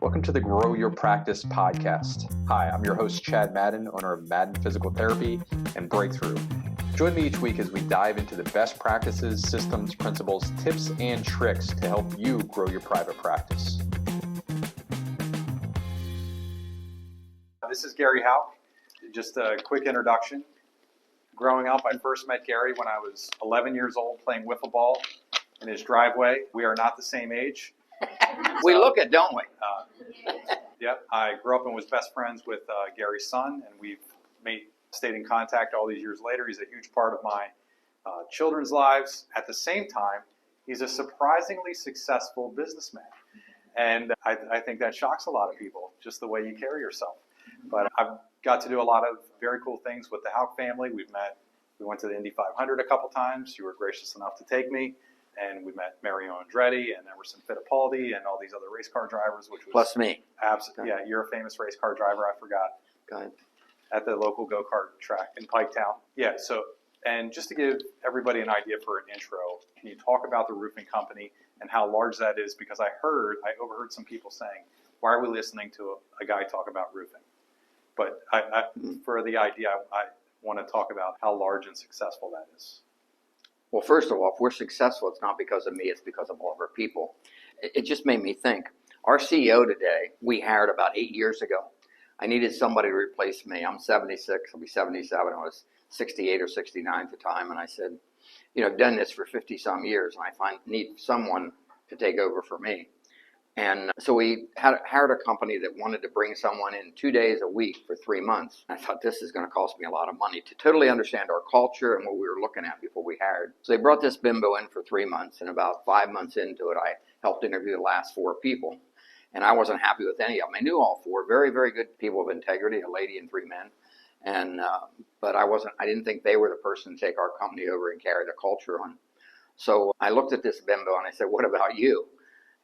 Welcome to the Grow Your Practice podcast. Hi, I'm your host, Chad Madden, owner of Madden Physical Therapy and Breakthrough. Join me each week as we dive into the best practices, systems, principles, tips, and tricks to help you grow your private practice. This is Gary Hauck. Just a quick introduction. Growing up, I first met Gary when I was 11 years old playing wiffle ball in his driveway. We are not the same age. We look it, don't we? Yep. I grew up and was best friends with Gary's son, and we've stayed in contact all these years later. He's a huge part of my children's lives. At the same time, he's a surprisingly successful businessman. And I think that shocks a lot of people, just the way you carry yourself. But I've got to do a lot of very cool things with the Houck family. We went to the Indy 500 a couple times. You were gracious enough to take me. And we met Mario Andretti and Emerson Fittipaldi and all these other race car drivers, which was plus me. Absolutely, yeah. You're a famous race car driver. I forgot. Go ahead. At the local go-kart track in Piketown. Yeah. So, and just to give everybody an idea for an intro, can you talk about the roofing company and how large that is? Because I overheard some people saying, "Why are we listening to a guy talk about roofing?" But for the idea, I want to talk about how large and successful that is. Well, first of all, if we're successful, it's not because of me, it's because of all of our people. It just made me think. Our CEO today, we hired about 8 years ago. I needed somebody to replace me. I'm 76, I'll be 77. I was 68 or 69 at the time. And I said, I've done this for 50 some years and I need someone to take over for me. And so we hired a company that wanted to bring someone in 2 days a week for 3 months. I thought this is going to cost me a lot of money to totally understand our culture and what we were looking at before we hired. So they brought this bimbo in for 3 months, and about 5 months into it, I helped interview the last 4 people. And I wasn't happy with any of them. I knew all 4, very, very good people of integrity, a lady and 3 men. And but I didn't think they were the person to take our company over and carry the culture on. So I looked at this bimbo and I said, "What about you?"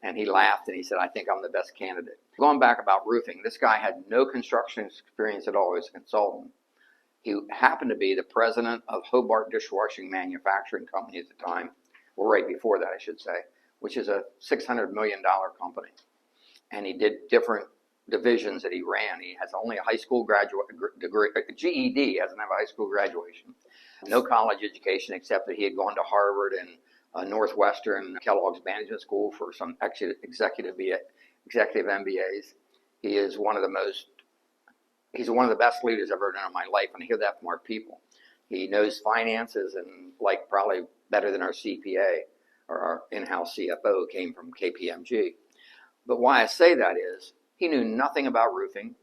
And he laughed and he said, "I think I'm the best candidate." Going back about roofing, this guy had no construction experience at all. He was a consultant. He happened to be the president of Hobart Dishwashing Manufacturing Company at the time, or right before that, I should say, which is a $600 million company. And he did different divisions that he ran. He has only a high school graduate degree, GED, he doesn't have a high school graduation. No college education except that he had gone to Harvard and Northwestern, Kellogg's Management School for some executive MBAs. He's one of the best leaders I've ever known in my life, and I hear that from our people. He knows finances and probably better than our CPA or our in-house CFO who came from KPMG. But why I say that is he knew nothing about roofing.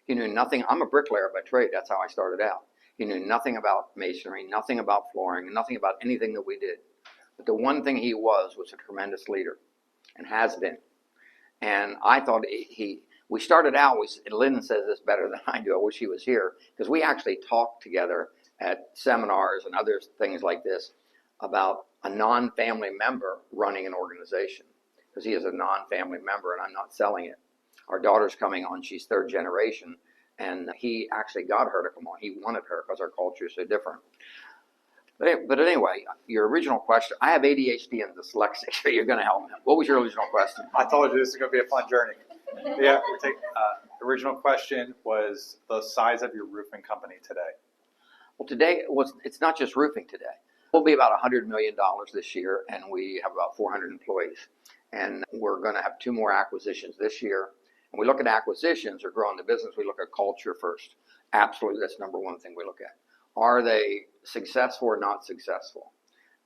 He knew nothing. I'm a bricklayer by trade. That's how I started out. He knew nothing about masonry, nothing about flooring, nothing about anything that we did. But the one thing he was a tremendous leader and has been. And I thought we started out, Lynn says this better than I do, I wish he was here, because we actually talked together at seminars and other things like this about a non-family member running an organization, because he is a non-family member and I'm not selling it. Our daughter's coming on, she's 3rd generation, and he actually got her to come on. He wanted her because our culture is so different. But anyway, your original question, I have ADHD and dyslexia, so you're going to help me. What was your original question? I told you this is going to be a fun journey. Yeah, the original question was the size of your roofing company today. Well, today, it's not just roofing today. We'll be about $100 million this year, and we have about 400 employees. And we're going to have 2 more acquisitions this year. When we look at acquisitions or growing the business, we look at culture first. Absolutely, that's number one thing we look at. Are they successful or not successful?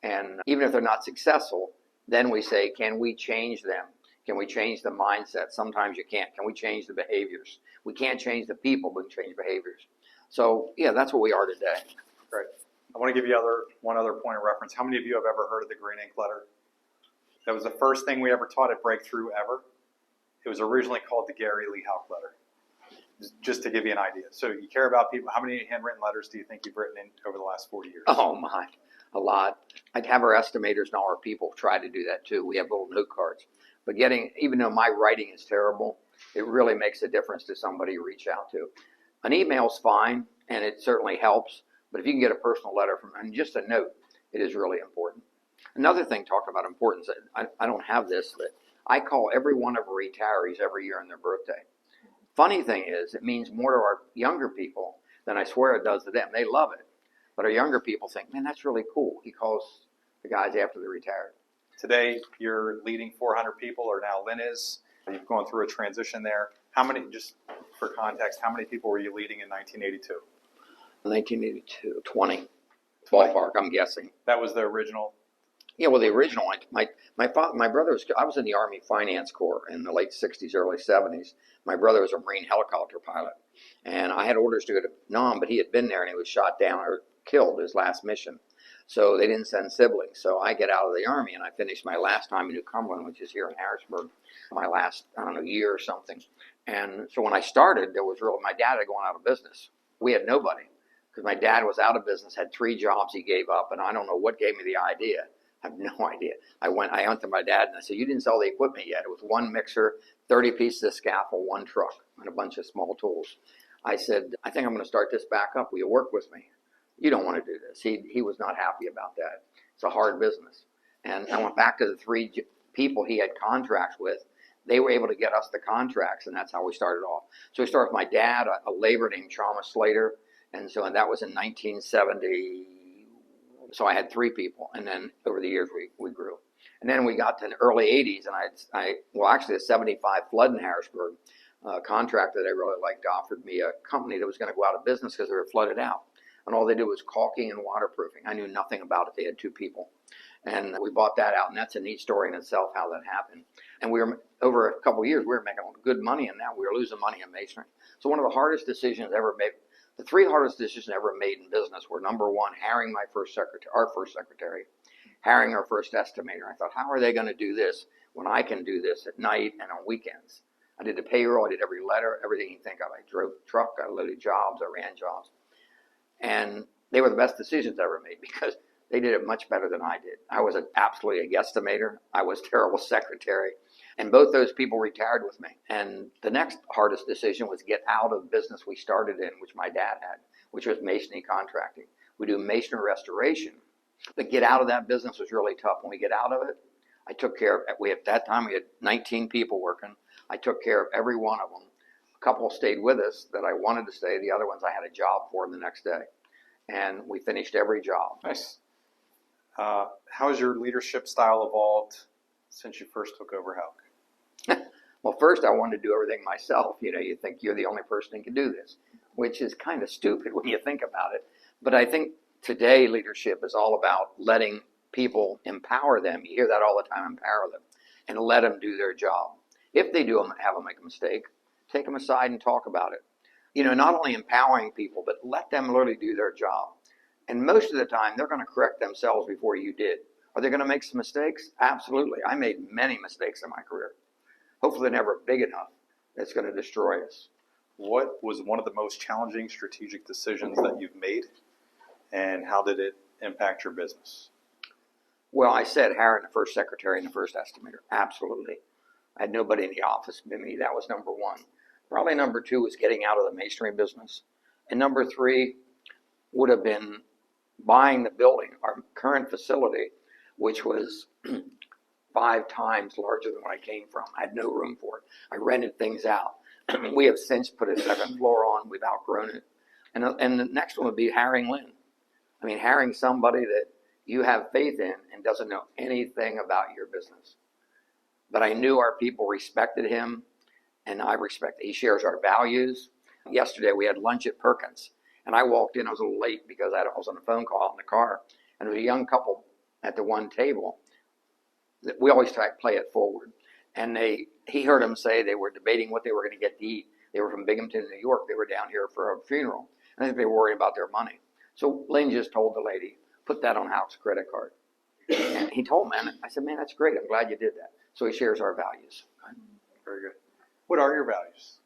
And even if they're not successful, then we say, can we change them? Can we change the mindset? Sometimes you can't. Can we change the behaviors? We can't change the people, but we can change behaviors. So, yeah, that's what we are today. Great. I want to give you one other point of reference. How many of you have ever heard of the green ink letter? That was the first thing we ever taught at Breakthrough ever. It was originally called the Gary Hauck letter. Just to give you an idea. So you care about people. How many handwritten letters do you think you've written in over the last 40 years? Oh, my. A lot. I'd have our estimators and all our people try to do that, too. We have little note cards. But even though my writing is terrible, it really makes a difference to somebody you reach out to. An email's fine, and it certainly helps. But if you can get a personal letter from and just a note, it is really important. Another thing, talking about importance, I don't have this, but I call every one of our retirees every year on their birthday. Funny thing is, it means more to our younger people than I swear it does to them. They love it. But our younger people think, man, that's really cool. He calls the guys after they're retired. Today, you're leading 400 people, or now Lynn is. You've gone through a transition there. How many, just for context, how many people were you leading in 1982? 1982, 20. Ballpark, I'm guessing. That was the original? Yeah, well, the original, my brother was, I was in the Army Finance Corps in the late 60s, early 70s. My brother was a Marine helicopter pilot. And I had orders to go to Nam, but he had been there and he was shot down or killed his last mission. So they didn't send siblings. So I get out of the Army and I finished my last time in New Cumberland, which is here in Harrisburg, my last, year or something. And so when I started, there was really, my dad had gone out of business. We had nobody because my dad was out of business, had 3 jobs he gave up, and I don't know what gave me the idea. I have no idea. I went to my dad and I said, you didn't sell the equipment yet. It was 1 mixer, 30 pieces of scaffold, 1 truck, and a bunch of small tools. I said, I think I'm going to start this back up. Will you work with me? You don't want to do this. He was not happy about that. It's a hard business. And I went back to the 3 people he had contracts with. They were able to get us the contracts, and that's how we started off. So we started with my dad, a laborer named Trauma Slater, and that was in 1970. So I had 3 people, and then over the years we grew. And then we got to the early 80s, and actually the 75 flood in Harrisburg, contractor that I really liked offered me a company that was going to go out of business because they were flooded out. And all they did was caulking and waterproofing. I knew nothing about it. They had 2 people. And we bought that out, and that's a neat story in itself how that happened. And we were, over a couple of years, we were making good money in that. We were losing money in masonry. So one of the hardest decisions ever made, the 3 hardest decisions ever made in business were, number 1, hiring our first secretary, hiring our first estimator. I thought, how are they going to do this when I can do this at night and on weekends? I did the payroll, I did every letter, everything you think of. I drove truck, I loaded jobs, I ran jobs. And they were the best decisions ever made because they did it much better than I did. I was absolutely a guesstimator. I was a terrible secretary. And both those people retired with me. And the next hardest decision was get out of the business we started in, which my dad had, which was masonry contracting. We do masonry restoration. But get out of that business was really tough. When we get out of it, I took care of it. At that time, we had 19 people working. I took care of every one of them. A couple stayed with us that I wanted to stay. The other ones I had a job for the next day. And we finished every job. Nice. How has your leadership style evolved since you first took over Houck? Well, first I wanted to do everything myself. You think you're the only person who can do this, which is kind of stupid when you think about it. But I think today leadership is all about letting people, empower them. You hear that all the time, empower them, and let them do their job. If they do have them make a mistake, take them aside and talk about it. Not only empowering people, but let them literally do their job. And most of the time, they're going to correct themselves before you did. Are they going to make some mistakes? Absolutely. I made many mistakes in my career. Hopefully they're never big enough that's going to destroy us. What was one of the most challenging strategic decisions that you've made, and how did it impact your business? Well, I said hiring the first secretary and the first estimator. Absolutely. I had nobody in the office but me. That was number 1. Probably number 2 was getting out of the masonry business. And number 3 would have been buying the building, our current facility, which was 5 times larger than what I came from. I had no room for it. I rented things out. We have since put a 2nd floor on. We've outgrown it. And the next one would be hiring Lynn. Hiring somebody that you have faith in and doesn't know anything about your business. But I knew our people respected him, and I respect he shares our values. Yesterday we had lunch at Perkins, and I walked in. I was a little late because I was on a phone call in the car, and there was a young couple at the one table. We always try to play it forward, and he heard them say they were debating what they were going to get to eat. They were from Binghamton, New York. They were down here for a funeral, and I think they were worried about their money. So Lynn just told the lady, put that on Houck's credit card. And he told me, I said, man, that's great. I'm glad you did that. So he shares our values. Very good. What are your values?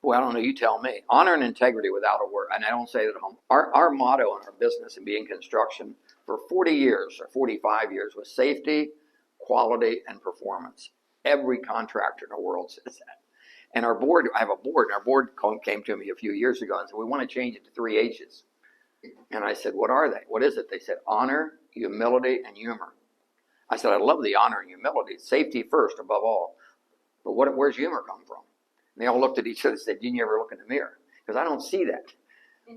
Well, I don't know. You tell me. Honor and integrity without a word. And I don't say that at home. Our motto in our business and being construction for 40 years or 45 years was safety, quality, and performance. Every contractor in the world says that. And our board, I have a board, and our board came to me a few years ago and said, we want to change it to 3 H's. And I said, what are they? What is it? They said, honor, humility, and humor. I said, I love the honor and humility. Safety first, above all. But where's humor come from? And they all looked at each other and said, didn't you ever look in the mirror? Because I don't see that.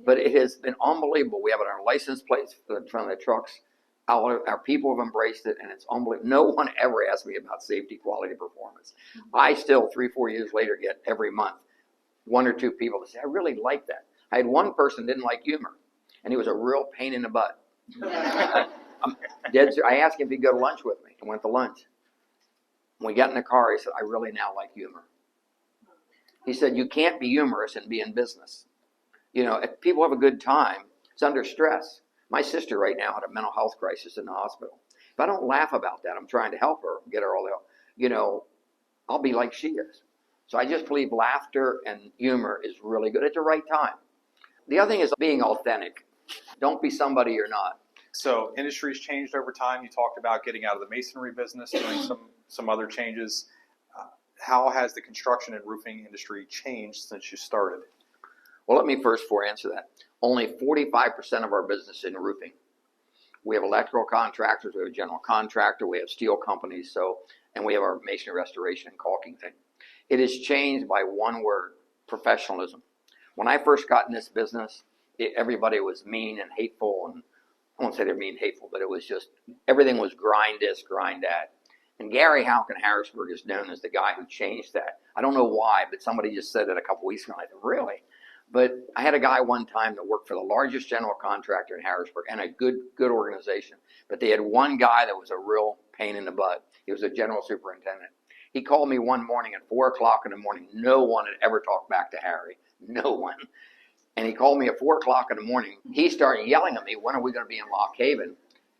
But it has been unbelievable. We have it on our license plates in front of the trucks. Our people have embraced it, and it's unbelievable. No one ever asked me about safety, quality, performance. I still, 3-4 years later, get every month 1 or 2 people to say, I really like that. I had one person didn't like humor, and he was a real pain in the butt. I asked him if he'd go to lunch with me. I went to lunch. When we got in the car, he said, I really now like humor. He said, you can't be humorous and be in business. If people have a good time, it's under stress. My sister right now had a mental health crisis in the hospital. If I don't laugh about that, I'm trying to help her, get her all the help, I'll be like she is. So I just believe laughter and humor is really good at the right time. The other thing is being authentic. Don't be somebody you're not. So industry's changed over time. You talked about getting out of the masonry business, doing some other changes. How has the construction and roofing industry changed since you started? Well, let me first, before I answer that, only 45% of our business is in roofing. We have electrical contractors, we have a general contractor, we have steel companies, and we have our masonry restoration and caulking thing. It has changed by one word, professionalism. When I first got in this business, everybody was mean and hateful, and I won't say they're mean and hateful, but it was just, everything was grind this, grind that. And Gary Hauck in Harrisburg is known as the guy who changed that. I don't know why, but somebody just said it a couple weeks ago, and I said, really? But I had a guy one time that worked for the largest general contractor in Harrisburg and a good organization. But they had one guy that was a real pain in the butt. He was a general superintendent. He called me one morning at 4 o'clock in the morning. No one had ever talked back to Harry. No one. And he called me at 4 o'clock in the morning. He started yelling at me, when are we going to be in Lock Haven?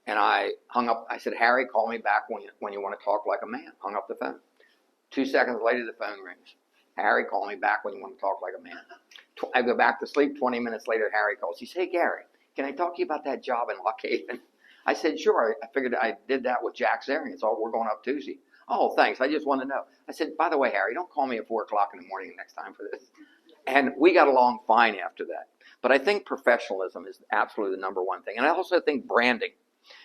And I hung up. I said, Harry, call me back when you want to talk like a man. Hung up the phone. 2 seconds later, the phone rings. Harry, call me back when you want to talk like a man. I go back to sleep. 20 minutes later, Harry calls. He says, hey, Gary, can I talk to you about that job in Lock Haven? I said, sure. I figured I did that with Jack Zaring. It's all, we're going up Tuesday. Oh, thanks. I just want to know. I said, by the way, Harry, don't call me at 4 o'clock in the morning next time for this. And we got along fine after that. But I think professionalism is absolutely the number one thing. And I also think branding.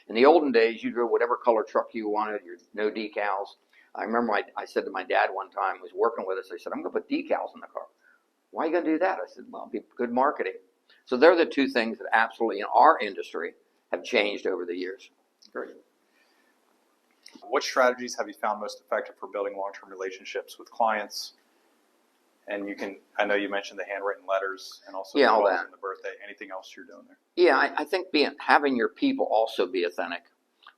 In the olden days, you drove whatever color truck you wanted, no decals. I remember I said to my dad one time, he was working with us, I said, I'm going to put decals in the car. Why are you going to do that? I said, well, it'll be good marketing. So they're the two things that absolutely in our industry have changed over the years. Great. What strategies have you found most effective for building long-term relationships with clients? And I know you mentioned the handwritten letters and also all that. The birthday. Anything else you're doing there? Yeah, I think having your people also be authentic,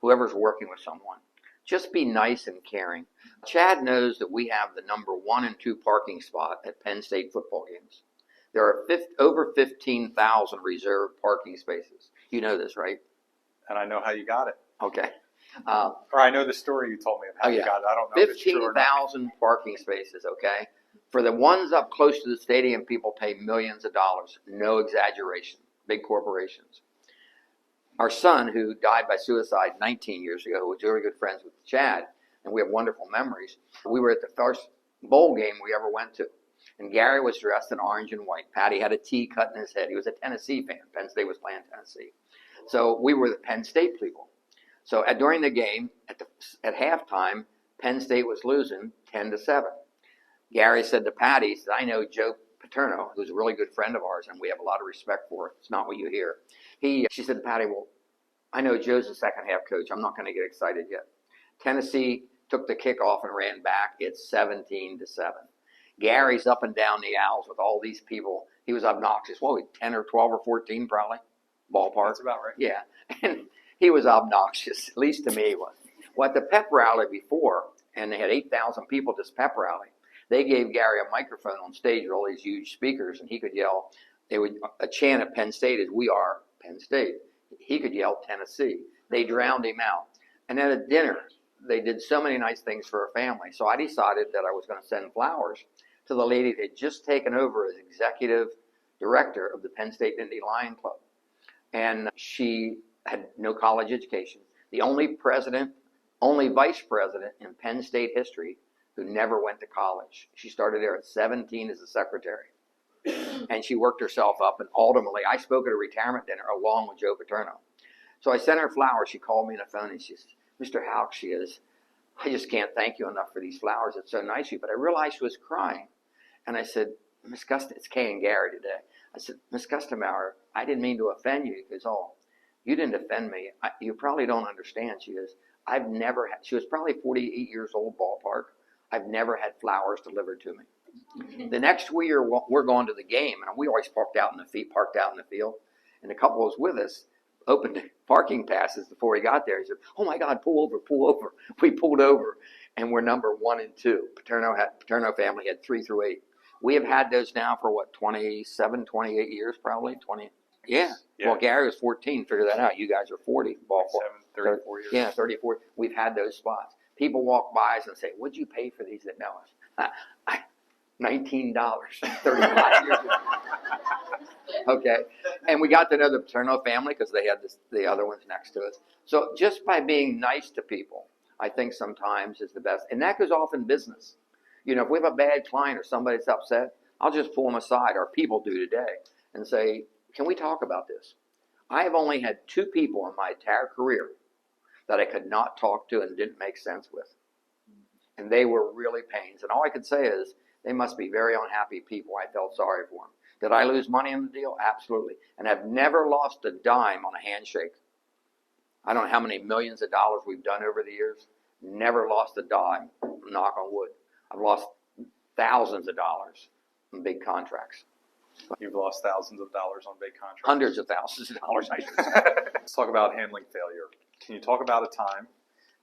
whoever's working with someone. Just be nice and caring. Chad knows that we have the number 1 and 2 parking spot at Penn State football games. There are over 15,000 reserved parking spaces. You know this, right? And I know how you got it. Okay. Or I know the story you told me of how you got it. I don't know if it's true or not. 15,000 parking spaces, okay? For the ones up close to the stadium, people pay millions of dollars. No exaggeration. Big corporations. Our son, who died by suicide 19 years ago, was very good friends with Chad, and we have wonderful memories. We were at the first bowl game we ever went to, and Gary was dressed in orange and white. Patty had a T cut in his head. He was a Tennessee fan. Penn State was playing Tennessee. So we were the Penn State people. So during the game, at halftime, Penn State was losing 10-7. Gary said to Patty, he said, I know Joe Paterno, who's a really good friend of ours, and we have a lot of respect for it. It's not what you hear. She said to Patty, well, I know Joe's the second half coach. I'm not going to get excited yet. Tennessee took the kickoff and ran back. It's 17-7. Gary's up and down the aisles with all these people. He was obnoxious. 10 or 12 or 14 probably, ballpark. That's about right. Yeah, and he was obnoxious, at least to me he was. Well, at the pep rally before, and they had 8,000 people at this pep rally, they gave Gary a microphone on stage with all these huge speakers, and he could yell. A chant at Penn State is, we are Penn State. He could yell Tennessee. They drowned him out. And then at dinner, they did so many nice things for her family. So I decided that I was going to send flowers to the lady that had just taken over as executive director of the Penn State Indy Lion Club. And she had no college education. The only vice president in Penn State history who never went to college. She started there at 17 as a secretary. And she worked herself up, and ultimately, I spoke at a retirement dinner along with Joe Paterno. So I sent her flowers. She called me on the phone, and she said, Mr. Houck, she is, I just can't thank you enough for these flowers. It's so nice of you. But I realized she was crying. And I said, Miss Gust, it's Kay and Gary today. I said, Miss Gustenbauer, I didn't mean to offend you. He goes, oh, you didn't offend me. You probably don't understand. She goes, I've never had, she was probably 48 years old, ballpark. I've never had flowers delivered to me. The next year, we're going to the game, and we always parked out in the field. And the couple was with us, opened parking passes before he got there. He said, oh my God, pull over, pull over. We pulled over, and we're number 1 and 2. Paterno family had 3 through 8. We have had those now for what, 27, 28 years probably? 20. Yeah. Well, Gary was 14. Figure that out. You guys are 40. Ballpark. 34 years. Yeah, 34. We've had those spots. People walk by us and say, what'd you pay for these that know us? $19, 35 years ago. Okay. And we got to know the Paterno family because they had the other ones next to us. So just by being nice to people, I think sometimes is the best. And that goes off in business. You know, if we have a bad client or somebody that's upset, I'll just pull them aside, or people do today, and say, can we talk about this? I have only had 2 people in my entire career that I could not talk to and didn't make sense with. And they were really pains. And all I could say is, they must be very unhappy people. I felt sorry for them. Did I lose money on the deal? Absolutely. And I've never lost a dime on a handshake. I don't know how many millions of dollars we've done over the years. Never lost a dime, knock on wood. I've lost thousands of dollars on big contracts. You've lost thousands of dollars on big contracts. Hundreds of thousands of dollars, I should say. Let's talk about handling failure. Can you talk about a time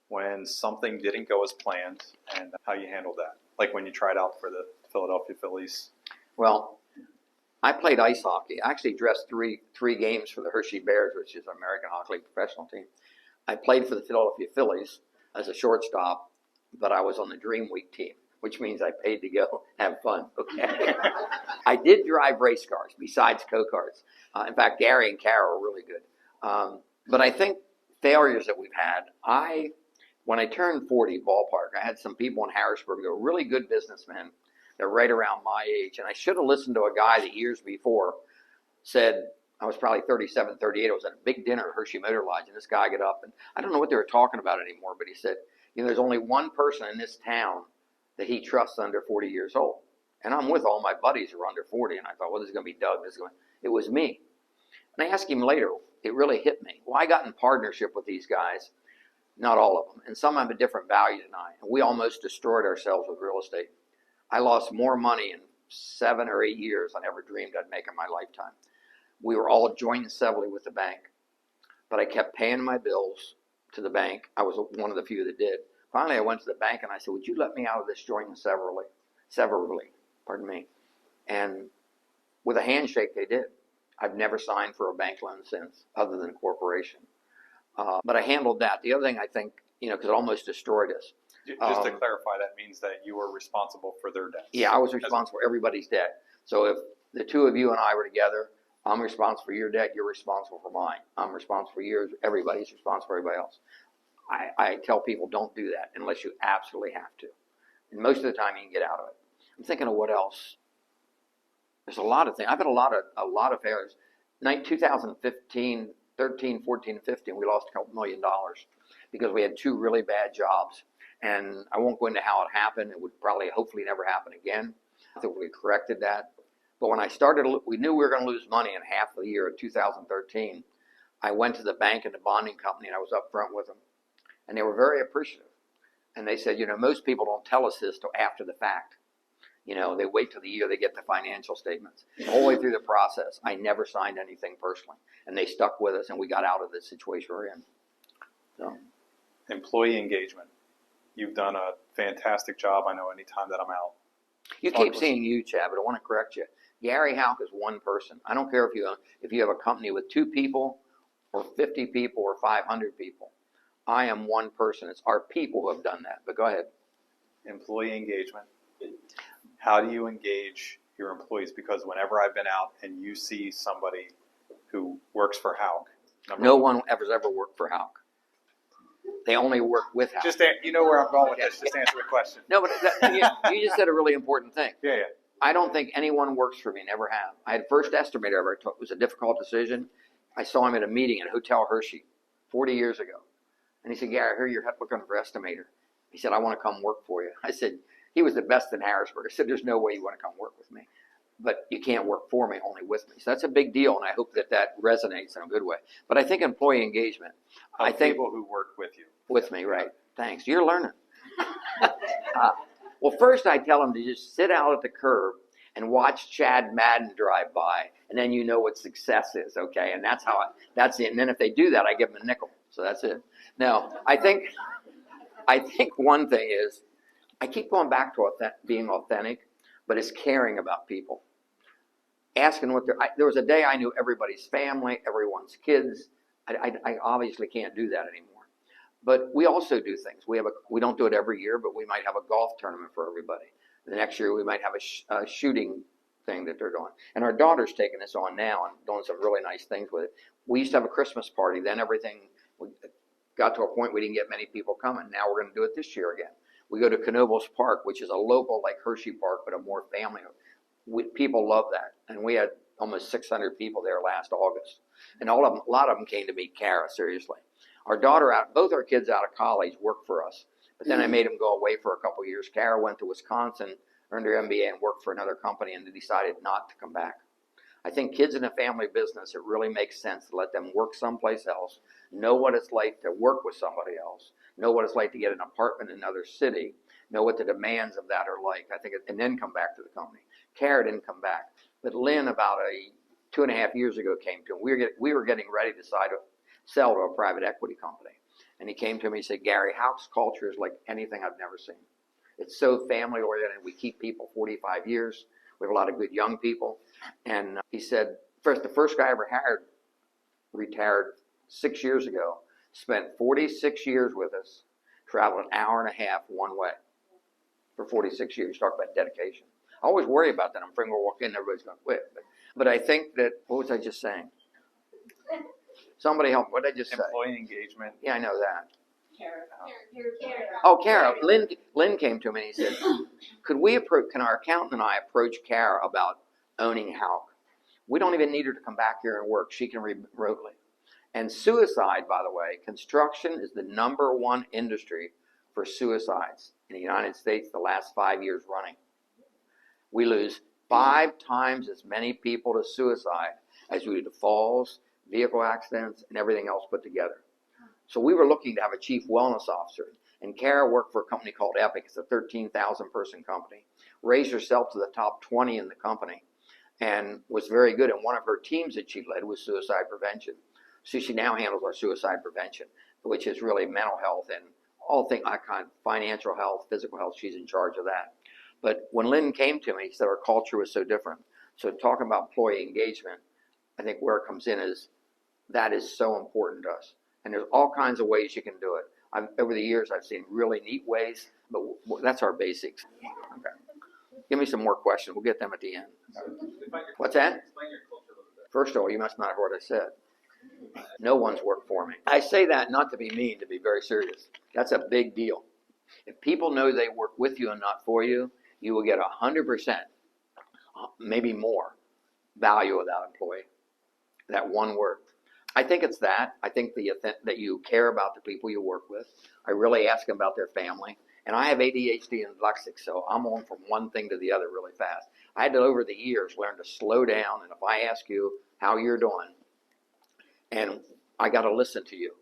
when something didn't go as planned and how you handled that? Like when you tried out for the Philadelphia Phillies. Well, I played ice hockey. I actually dressed three games for the Hershey Bears, which is an American Hockey League professional team. I played for the Philadelphia Phillies as a shortstop, but I was on the Dream Week team, which means I paid to go have fun. Okay. I did drive race cars besides go-karts. In fact, Gary and Carol are really good. But I think failures that we've had, when I turned 40, ballpark, I had some people in Harrisburg that were really good businessmen. They're right around my age. And I should have listened to a guy that years before said, I was probably 37, 38. I was at a big dinner at Hershey Motor Lodge, and this guy got up, and I don't know what they were talking about anymore, but he said, you know, there's only one person in this town that he trusts under 40 years old. And I'm with all my buddies who are under 40, and I thought, well, this is going to be Doug. It was me. And I asked him later, it really hit me. Well, I got in partnership with these guys, not all of them, and some have a different value than I. And we almost destroyed ourselves with real estate. I lost more money in 7 or 8 years than I ever dreamed I'd make in my lifetime. We were all joint and severally with the bank, but I kept paying my bills to the bank. I was one of the few that did. Finally, I went to the bank and I said, would you let me out of this joint and severally, pardon me. And with a handshake, they did. I've never signed for a bank loan since, other than corporation. But I handled that. The other thing I think, you know, because it almost destroyed us. Just to clarify, that means that you were responsible for their debts. Yeah, I was responsible for everybody's debt. So if the two of you and I were together, I'm responsible for your debt, you're responsible for mine. I'm responsible for yours, everybody's responsible for everybody else. I tell people don't do that unless you absolutely have to. And most of the time you can get out of it. I'm thinking of what else. There's a lot of things. I've had a lot of failures. 2015, 13, 14, 15, we lost a couple $1 million because we had 2 really bad jobs. And I won't go into how it happened. It would probably, hopefully, never happen again. I think we corrected that. But when I started, we knew we were going to lose money in half the year of 2013. I went to the bank and the bonding company, and I was up front with them. And they were very appreciative. And they said, you know, most people don't tell us this till after the fact. You know, they wait till the year they get the financial statements. The whole way through the process, I never signed anything personally. And they stuck with us, and we got out of the situation we're in. So, employee engagement. You've done a fantastic job. I know anytime that I'm out. You keep seeing you, Chad, but I want to correct you. Gary Hauck is one person. I don't care if you have a company with 2 people or 50 people or 500 people. I am one person. It's our people who have done that. But go ahead. Employee engagement. How do you engage your employees? Because whenever I've been out and you see somebody who works for Houck. No one ever worked for Houck. They only work with Houck. You know where I'm going with this. Just answer the question. No, but you just said a really important thing. Yeah. I don't think anyone works for me. Never have. I had first estimator ever took. It was a difficult decision. I saw him at a meeting at Hotel Hershey 40 years ago. And he said, Gary, I hear you're looking for estimator. He said, I want to come work for you. I said, he was the best in Harrisburg. I said, there's no way you want to come work with me. But you can't work for me, only with me. So that's a big deal, and I hope that resonates in a good way. But I think employee engagement. I think people who work with you. With me, right. Thanks. You're learning. Well, first I tell them to just sit out at the curb and watch Chad Madden drive by, and then you know what success is, okay? And that's it. And then if they do that, I give them a nickel. So that's it. Now, I think one thing is, I keep going back to being authentic, but it's caring about people. Asking what there was a day I knew everybody's family, everyone's kids. I obviously can't do that anymore. But we also do things. We don't do it every year, but we might have a golf tournament for everybody. The next year we might have a shooting thing that they're doing. And our daughter's taking this on now and doing some really nice things with it. We used to have a Christmas party. Then everything got to a point we didn't get many people coming. Now we're going to do it this year again. We go to Knoebels Park, which is a local like Hershey Park, but a more family. People love that. And we had almost 600 people there last August. And a lot of them came to meet Kara, seriously. Our daughter, both our kids out of college, worked for us. But then I made them go away for a couple of years. Kara went to Wisconsin, earned her MBA, and worked for another company, and decided not to come back. I think kids in a family business, it really makes sense to let them work someplace else, know what it's like to work with somebody else, know what it's like to get an apartment in another city, know what the demands of that are like. And then come back to the company. Kara didn't come back. But Lynn, about 2.5 years ago, came to him. We were getting ready to sell to a private equity company. And he came to me and said, Gary, Hauck's culture is like anything I've never seen. It's so family oriented. We keep people 45 years. We have a lot of good young people. And he said, the first guy I ever hired retired 6 years ago, spent 46 years with us, traveled an hour and a half one way for 46 years. Talk about dedication. I always worry about that. I'm afraid we'll walk in and everybody's going to quit. But I think that, what was I just saying? Somebody help. What did I just say? Employee engagement. Yeah, I know that. Kara. Oh, Kara. Lynn came to me and he said, can our accountant and I approach Kara about owning Houck? We don't even need her to come back here and work. She can read remotely. And suicide, by the way, construction is the #1 industry for suicides in the United States the last 5 years running. We lose 5 times as many people to suicide as we do to falls, vehicle accidents, and everything else put together. So we were looking to have a chief wellness officer. And Kara worked for a company called Epic. It's a 13,000 person company. Raised herself to the top 20 in the company and was very good. And one of her teams that she led was suicide prevention. So she now handles our suicide prevention, which is really mental health and all things, financial health, physical health. She's in charge of that. But when Lynn came to me, he said our culture was so different. So talking about employee engagement, I think where it comes in is that is so important to us. And there's all kinds of ways you can do it. Over the years, I've seen really neat ways, but that's our basics. Okay. Give me some more questions. We'll get them at the end. What's that? Explain your culture a little bit. First of all, you must not have heard what I said. No one's worked for me. I say that not to be mean, to be very serious. That's a big deal. If people know they work with you and not for you, you will get 100%, maybe more, value of that employee. That one word. I think it's that. I think that you care about the people you work with. I really ask them about their family. And I have ADHD and dyslexic, so I'm on from one thing to the other really fast. I had to, over the years, learn to slow down. And if I ask you how you're doing, and I got to listen to you.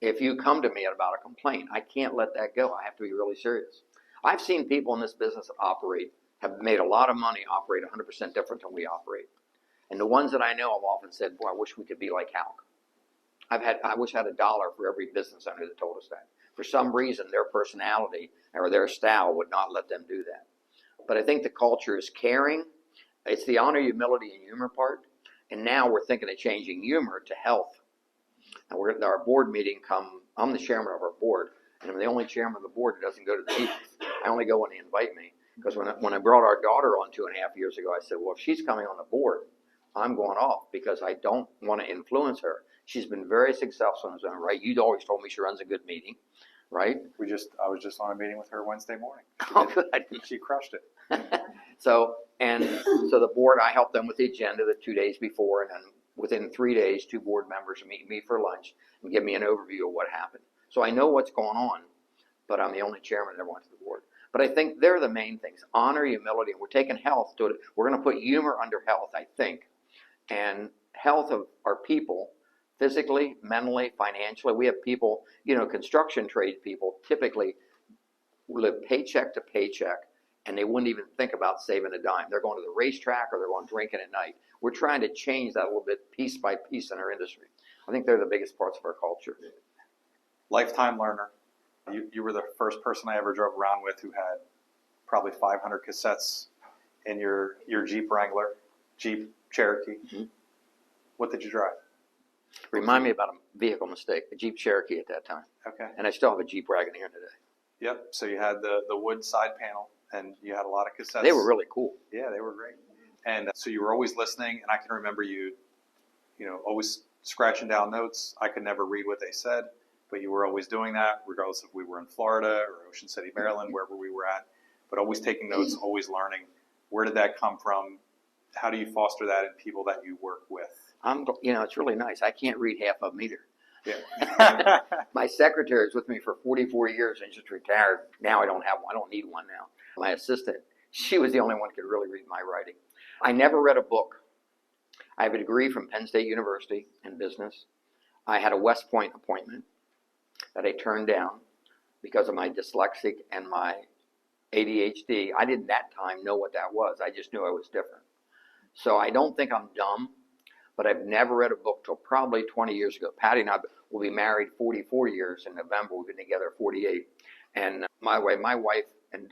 If you come to me about a complaint, I can't let that go. I have to be really serious. I've seen people in this business that have made a lot of money, operate 100% different than we operate. And the ones that I know have often said, boy, I wish we could be like Houck. I wish I had $1 for every business owner that told us that. For some reason, their personality or their style would not let them do that. But I think the culture is caring. It's the honor, humility, and humor part. And now we're thinking of changing humor to health. And we're at our board meeting I'm the chairman of our board, and I'm the only chairman of the board that doesn't go to the meetings. I only go when they invite me. Because when I brought our daughter on 2.5 years ago, I said, well, if she's coming on the board, I'm going off because I don't want to influence her. She's been very successful in her own right. You'd always told me she runs a good meeting, right? I was just on a meeting with her Wednesday morning. Good. She crushed it. So the board, I helped them with the agenda the 2 days before, and then within 3 days, 2 board members meet me for lunch and give me an overview of what happened. So I know what's going on, but I'm the only chairman that ever went to the board. But I think they're the main things: honor, humility, and we're taking health to it. We're going to put humor under health, I think, and health of our people, physically, mentally, financially. We have people, construction trade people typically live paycheck to paycheck, and they wouldn't even think about saving a dime. They're going to the racetrack or they're going drinking at night. We're trying to change that a little bit piece by piece in our industry. I think they're the biggest parts of our culture. Lifetime learner. You were the first person I ever drove around with who had probably 500 cassettes in your Jeep Wrangler, Jeep Cherokee. Mm-hmm. What did you drive? Remind me about a vehicle mistake, a Jeep Cherokee at that time. Okay. And I still have a Jeep Wagoneer today. Yep. So you had the wood side panel, and you had a lot of cassettes. They were really cool. Yeah, they were great. And so you were always listening, and I can remember you always scratching down notes. I could never read what they said, but you were always doing that, regardless if we were in Florida or Ocean City, Maryland, wherever we were at. But always taking notes, always learning. Where did that come from? How do you foster that in people that you work with? It's really nice. I can't read half of them either. Yeah. My secretary was with me for 44 years and just retired. Now I don't have one. I don't need one now. My assistant, she was the only one who could really read my writing. I never read a book. I have a degree from Penn State University in business. I had a West Point appointment that I turned down because of my dyslexic and my ADHD. I didn't that time know what that was. I just knew I was different. So I don't think I'm dumb, but I've never read a book till probably 20 years ago. Patty and I will be married 44 years in November. We've been together 48. And my wife and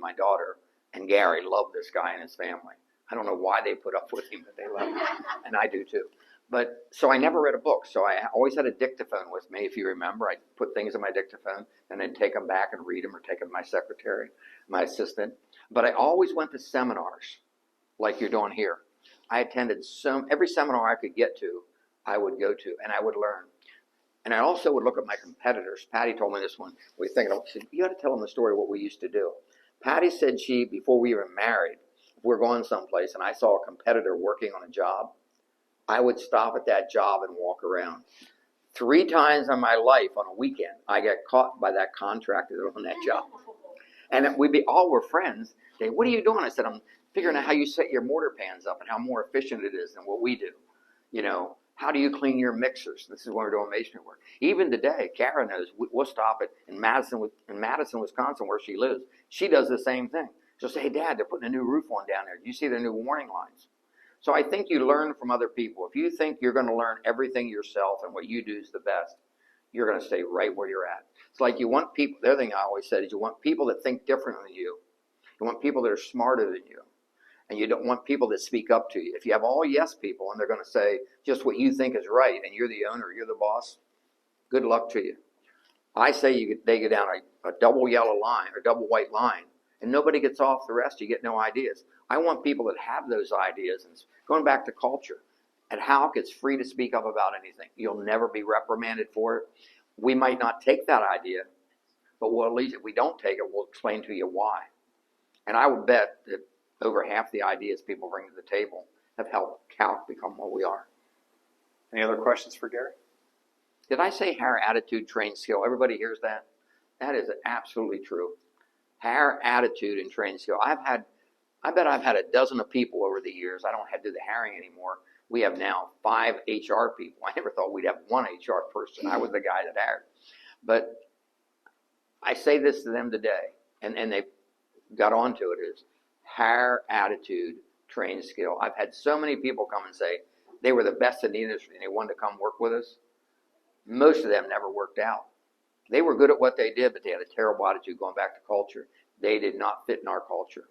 my daughter and Gary love this guy and his family. I don't know why they put up with him, but they love him, and I do too. But so I never read a book. So I always had a dictaphone with me. If you remember, I'd put things in my dictaphone and then take them back and read them, or take them to my secretary, my assistant. But I always went to seminars like you're doing here. I attended every seminar I could get to, I would go to, and I would learn. And I also would look at my competitors. Patty told me this one. We think, she said, you got to tell them the story of what we used to do. Patty said before we were married, if we're going someplace and I saw a competitor working on a job, I would stop at that job and walk around. 3 times in my life on a weekend, I got caught by that contractor on that job. And all were friends. They, what are you doing? I said, I'm figuring out how you set your mortar pans up and how more efficient it is than what we do. How do you clean your mixers? This is when we're doing masonry work. Even today, Kara knows, we'll stop it in Madison, Wisconsin, where she lives. She does the same thing. She'll say, hey, Dad, they're putting a new roof on down there. Do you see the new warning lines? So I think you learn from other people. If you think you're going to learn everything yourself and what you do is the best, you're going to stay right where you're at. It's like you want people, the other thing I always said is you want people that think differently than you. You want people that are smarter than you. And you don't want people that speak up to you. If you have all yes people and they're going to say just what you think is right and you're the owner, you're the boss, good luck to you. I say they go down a double yellow line or double white line and nobody gets off the rest. You get no ideas. I want people that have those ideas. And going back to culture, at Houck, it's free to speak up about anything. You'll never be reprimanded for it. We might not take that idea, but we'll at least, if we don't take it, we'll explain to you why. And I would bet that over half the ideas people bring to the table have helped Houck become what we are. Any other questions for Gary? Did I say higher attitude, trained skill? Everybody hears that? That is absolutely true. Higher attitude and trained skill. I bet I've had a dozen of people over the years. I don't have to do the hiring anymore. We have now 5 HR people. I never thought we'd have 1 HR person. I was the guy that hired. But I say this to them today, and they got onto it, is higher attitude, trained skill. I've had so many people come and say they were the best in the industry and they wanted to come work with us. Most of them never worked out. They were good at what they did, but they had a terrible attitude. Going back to culture, they did not fit in our culture.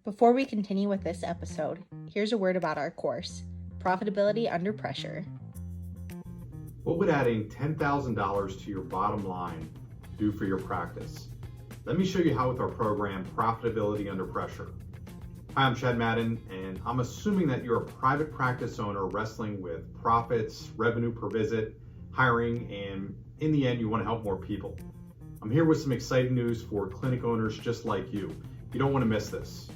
Before we continue with this episode, here's a word about our course, Profitability Under Pressure. What would adding $10,000 to your bottom line do for your practice? Let me show you how with our program, Profitability Under Pressure. Hi, I'm Chad Madden, and I'm assuming that you're a private practice owner wrestling with profits, revenue per visit, hiring, and in the end, you want to help more people. I'm here with some exciting news for clinic owners just like you. You don't want to miss this.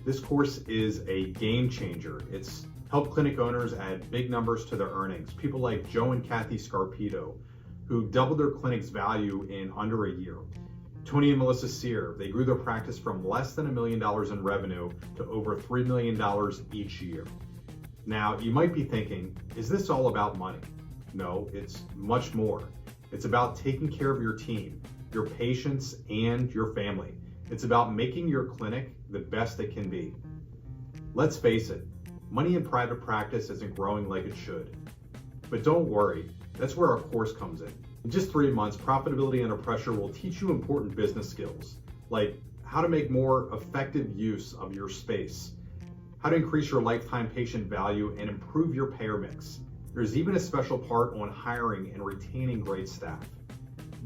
This course is a game changer. It's Help clinic owners add big numbers to their earnings. People like Joe and Kathy Scarpito, who doubled their clinic's value in under a year. Tony and Melissa Sear, they grew their practice from less than $1 million in revenue to over $3 million each year. Now, you might be thinking, is this all about money? No, it's much more. It's about taking care of your team, your patients, and your family. It's about making your clinic the best it can be. Let's face it, money in private practice isn't growing like it should. But don't worry, that's where our course comes in. In just 3 months, Profitability Under Pressure will teach you important business skills, like how to make more effective use of your space, how to increase your lifetime patient value and improve your payer mix. There's even a special part on hiring and retaining great staff.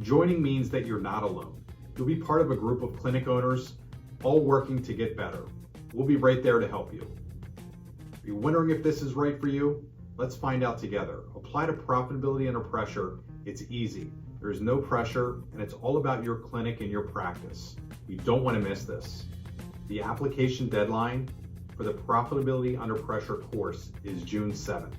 Joining means that you're not alone. You'll be part of a group of clinic owners, all working to get better. We'll be right there to help you. Are you wondering if this is right for you? Let's find out together. Apply to Profitability Under Pressure. It's easy. There's no pressure, and it's all about your clinic and your practice. You don't want to miss this. The application deadline for the Profitability Under Pressure course is June 7th.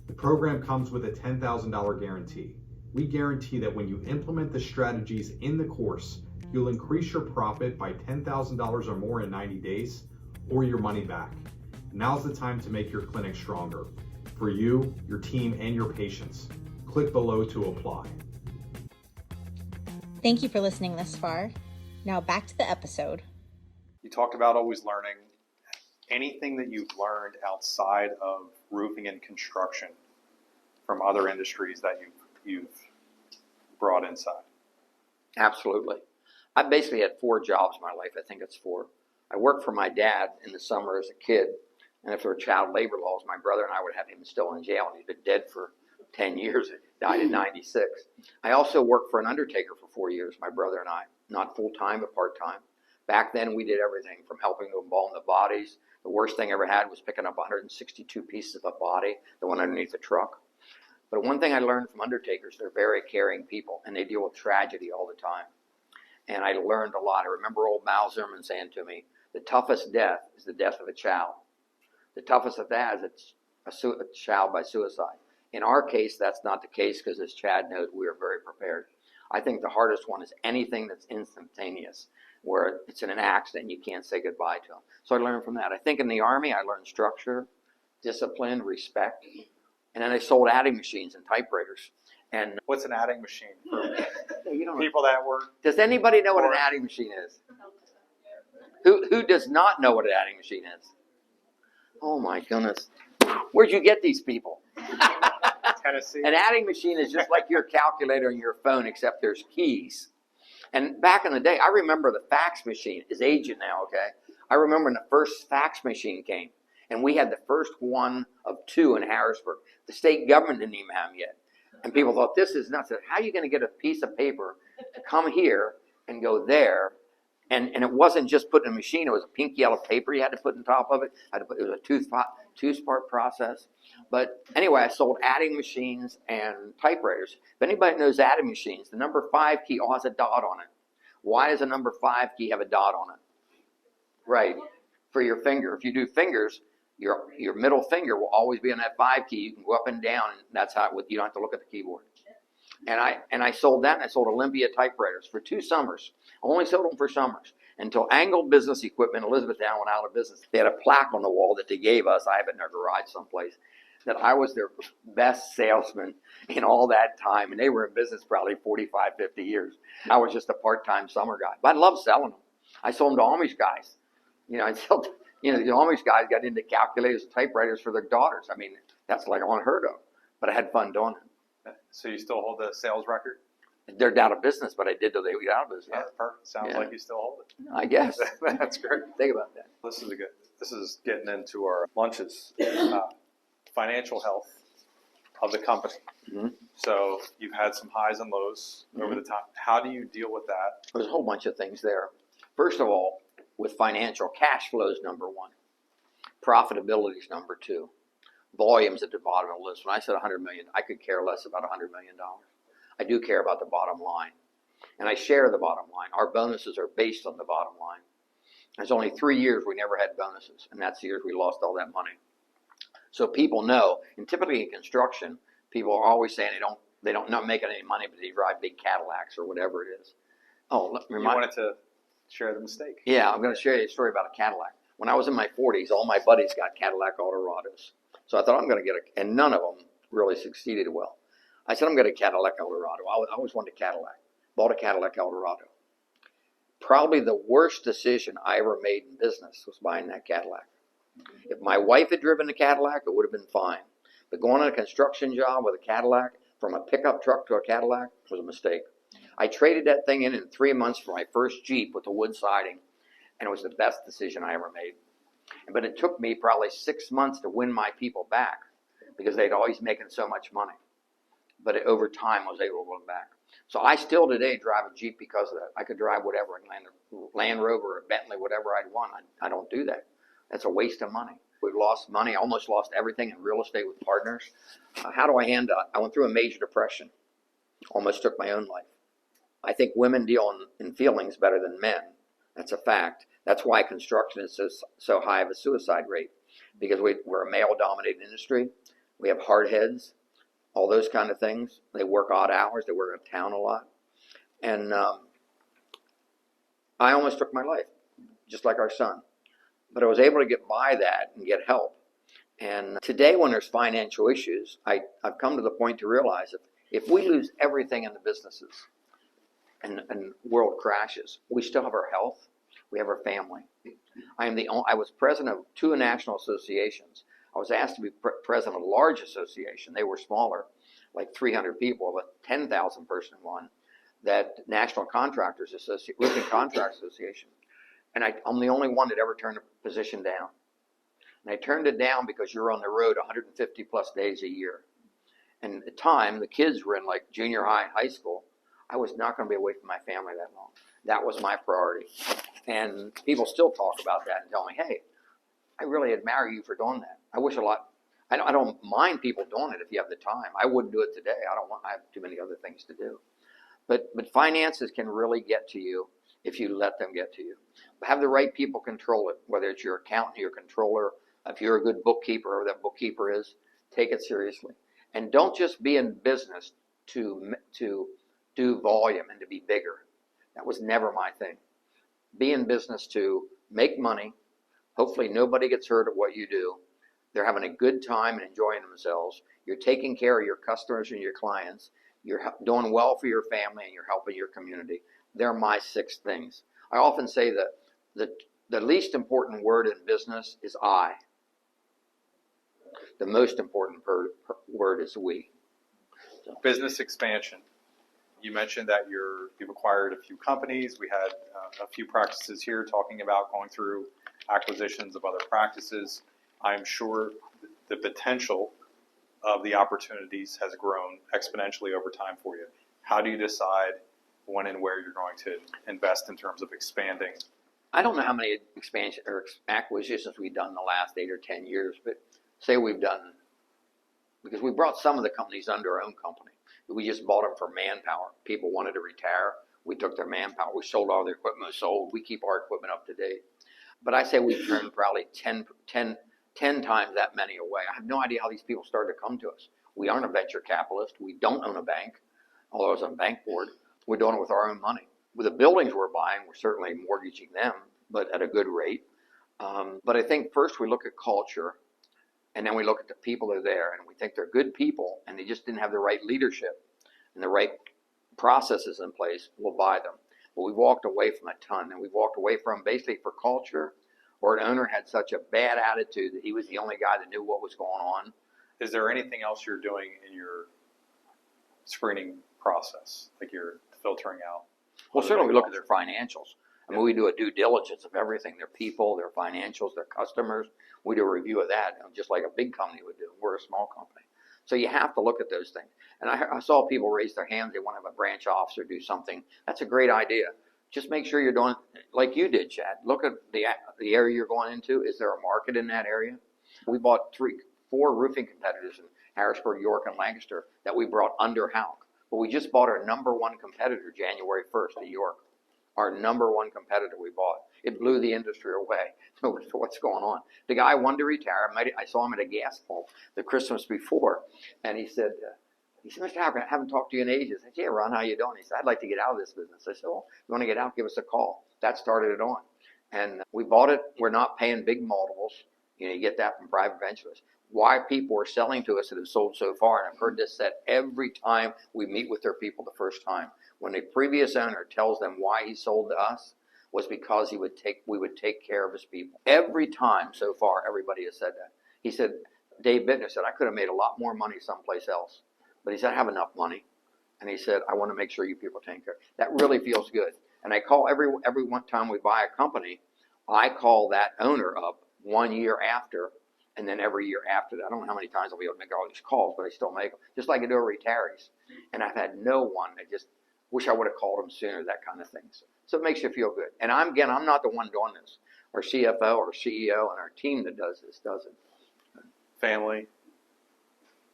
The program comes with a $10,000 guarantee. We guarantee that when you implement the strategies in the course, you'll increase your profit by $10,000 or more in 90 days, or your money back. Now's the time to make your clinic stronger, for you, your team, and your patients. Click below to apply. Thank you for listening this far. Now back to the episode. You talked about always learning. Anything that you've learned outside of roofing and construction from other industries that you've brought inside? Absolutely. I basically had 4 jobs in my life. I think it's 4. I worked for my dad in the summer as a kid, and if there were child labor laws, my brother and I would have him still in jail, and he's been dead for 10 years. He died in 96. I also worked for an undertaker for 4 years, my brother and I, not full-time, but part-time. Back then, we did everything from helping to embalm the bodies. The worst thing I ever had was picking up 162 pieces of a body, the one underneath the truck. But one thing I learned from undertakers, they're very caring people, and they deal with tragedy all the time. And I learned a lot. I remember old Mal Zimmerman saying to me, the toughest death is the death of a child. The toughest of that is a child by suicide. In our case, that's not the case because, as Chad knows, we are very prepared. I think the hardest one is anything that's instantaneous, where it's in an accident and you can't say goodbye to them. So I learned from that. I think in the Army, I learned structure, discipline, respect. And then I sold adding machines and typewriters. And What's an adding machine? you don't People that work. Does anybody know what an adding machine is? Who does not know what an adding machine is? Oh my goodness. Where'd you get these people? Tennessee. An adding machine is just like your calculator and your phone, except there's keys. And back in the day, I remember the fax machine is aging now, okay? I remember when the first fax machine came, and we had the first one of 2 in Harrisburg. The state government didn't even have them yet. And people thought, this is nuts. How are you going to get a piece of paper to come here and go there? And it wasn't just put in a machine. It was a pink yellow paper you had to put on top of it. It was a two-part process. But anyway, I sold adding machines and typewriters. If anybody knows adding machines, the number 5 key all has a dot on it. Why does a number 5 key have a dot on it? Right, for your finger. If you do fingers, your middle finger will always be on that 5 key. You can go up and down, and that's how you don't have to look at the keyboard. And I sold that, and I sold Olympia typewriters for 2 summers. I only sold them for summers until Angle Business Equipment, Elizabethtown, went out of business. They had a plaque on the wall that they gave us. I have it in their garage someplace, that I was their best salesman in all that time. And they were in business probably 45, 50 years. I was just a part-time summer guy. But I loved selling them. I sold them to Amish guys. The Amish guys got into calculators and typewriters for their daughters. I mean, that's like unheard of. But I had fun doing it. So you still hold the sales record? They're out of business, but I did till they were out of business. Yeah, perfect. Sounds like you still hold it. I guess. That's great. Think about that. This is getting into our lunches. Financial health of the company. Mm-hmm. So you've had some highs and lows over the time. How do you deal with that? There's a whole bunch of things there. First of all, with financial, cash flow is number 1. Profitability is number 2. Volume's at the bottom of the list. When I said $100 million, I could care less about $100 million. I do care about the bottom line. And I share the bottom line. Our bonuses are based on the bottom line. There's only 3 years we never had bonuses, and that's the years we lost all that money. So people know, and typically in construction, people are always saying they don't not making any money, but they drive big Cadillacs or whatever it is. Oh, You wanted to share the mistake. Yeah, I'm going to share you a story about a Cadillac. When I was in my 40s, all my buddies got Cadillac Eldorados. So I thought I'm going to get and none of them really succeeded well. I said I'm going to get a Cadillac Eldorado. I always wanted a Cadillac. Bought a Cadillac Eldorado. Probably the worst decision I ever made in business was buying that Cadillac. If my wife had driven the Cadillac, it would have been fine. But going on a construction job with a Cadillac, from a pickup truck to a Cadillac, was a mistake. I traded that thing in 3 months for my first Jeep with the wood siding, and it was the best decision I ever made. But it took me probably 6 months to win my people back because they'd always making so much money. But over time, I was able to win back. So I still today drive a Jeep because of that. I could drive whatever, Land Rover or Bentley, whatever I'd want. I don't do that. That's a waste of money. We've lost money. I almost lost everything in real estate with partners. How do I handle it? I went through a major depression. Almost took my own life. I think women deal in feelings better than men. That's a fact. That's why construction is so high of a suicide rate, because we're a male-dominated industry. We have hard heads, all those kind of things. They work odd hours. They work in town a lot. And I almost took my life, just like our son. But I was able to get by that and get help. And today when there's financial issues, I've come to the point to realize if we lose everything in the businesses and world crashes, we still have our health, we have our family. I was president of 2 national associations. I was asked to be president of a large association. They were smaller, like 300 people, but 10,000 person one, that National Contractors Association, Roofing Contractors Association. And I'm the only one that ever turned a position down. And I turned it down because you're on the road 150 plus days a year. And at the time, the kids were in like junior high and high school. I was not going to be away from my family that long. That was my priority. And people still talk about that and tell me, hey, I really admire you for doing that. I wish a lot. I don't mind people doing it if you have the time. I wouldn't do it today. I have too many other things to do. But finances can really get to you if you let them get to you. Have the right people control it, whether it's your accountant, your controller. If you're a good bookkeeper, or that bookkeeper is, take it seriously. And don't just be in business to do volume and to be bigger. That was never my thing. Be in business to make money. Hopefully nobody gets hurt at what you do. They're having a good time and enjoying themselves. You're taking care of your customers and your clients. You're doing well for your family and you're helping your community. They're my 6 things. I often say that the least important word in business is I. The most important word is we. So. Business expansion. You mentioned that you've acquired a few companies. We had a few practices here talking about going through acquisitions of other practices. I'm sure the potential of the opportunities has grown exponentially over time for you. How do you decide when and where you're going to invest in terms of expanding? I don't know how many expansion or acquisitions we've done in the last 8 or 10 years, but say we've done, because we brought some of the companies under our own company. We just bought them for manpower. People wanted to retire. We took their manpower. We sold all their equipment. We keep our equipment up to date. But I say we turned probably 10 times that many away. I have no idea how these people started to come to us. We aren't a venture capitalist. We don't own a bank, although I was on bank board. We're doing it with our own money. With the buildings we're buying, we're certainly mortgaging them, but at a good rate. But I think first we look at culture, and then we look at the people that are there, and we think they're good people, and they just didn't have the right leadership and the right processes in place. We'll buy them. But we've walked away from a ton, and we've walked away from basically for culture, or an owner had such a bad attitude that he was the only guy that knew what was going on. Is there anything else you're doing in your screening process, like you're filtering out? Well, certainly we look at their financials. I mean, we do a due diligence of everything, their people, their financials, their customers. We do a review of that, just like a big company would do. We're a small company. So you have to look at those things. And I saw people raise their hands. They want to have a branch officer do something. That's a great idea. Just make sure you're doing like you did, Chad. Look at the area you're going into. Is there a market in that area? We bought 4 roofing competitors in Harrisburg, York, and Lancaster that we brought under Houck. But we just bought our #1 competitor January 1st at York. our number one competitor we bought. It blew the industry away. So what's going on? The guy wanted to retire. I saw him at a gas pump the Christmas before, and he said, Mr. Houck, I haven't talked to you in ages. I said, yeah, Ron, how you doing? He said, I'd like to get out of this business. I said, well, you want to get out, give us a call. That started it on. And we bought it. We're not paying big multiples. You get that from private ventures. Why people are selling to us that have sold so far, and I've heard this said every time we meet with their people the first time. When the previous owner tells them why he sold to us, was because we would take care of his people. Every time so far, everybody has said that. He said, Dave Bittner said, I could have made a lot more money someplace else. But he said, I have enough money. And he said, I want to make sure you people take care. That really feels good. And I call every one time we buy a company, I call that owner up 1 year after, and then every year after that. I don't know how many times I'll be able to make all these calls, but I still make them. Just like I do a retirees. And I've had no one that just wish I would have called them sooner, that kind of thing. So it makes you feel good. And I'm not the one doing this. Our CFO, our CEO, and our team that does this does it. Family.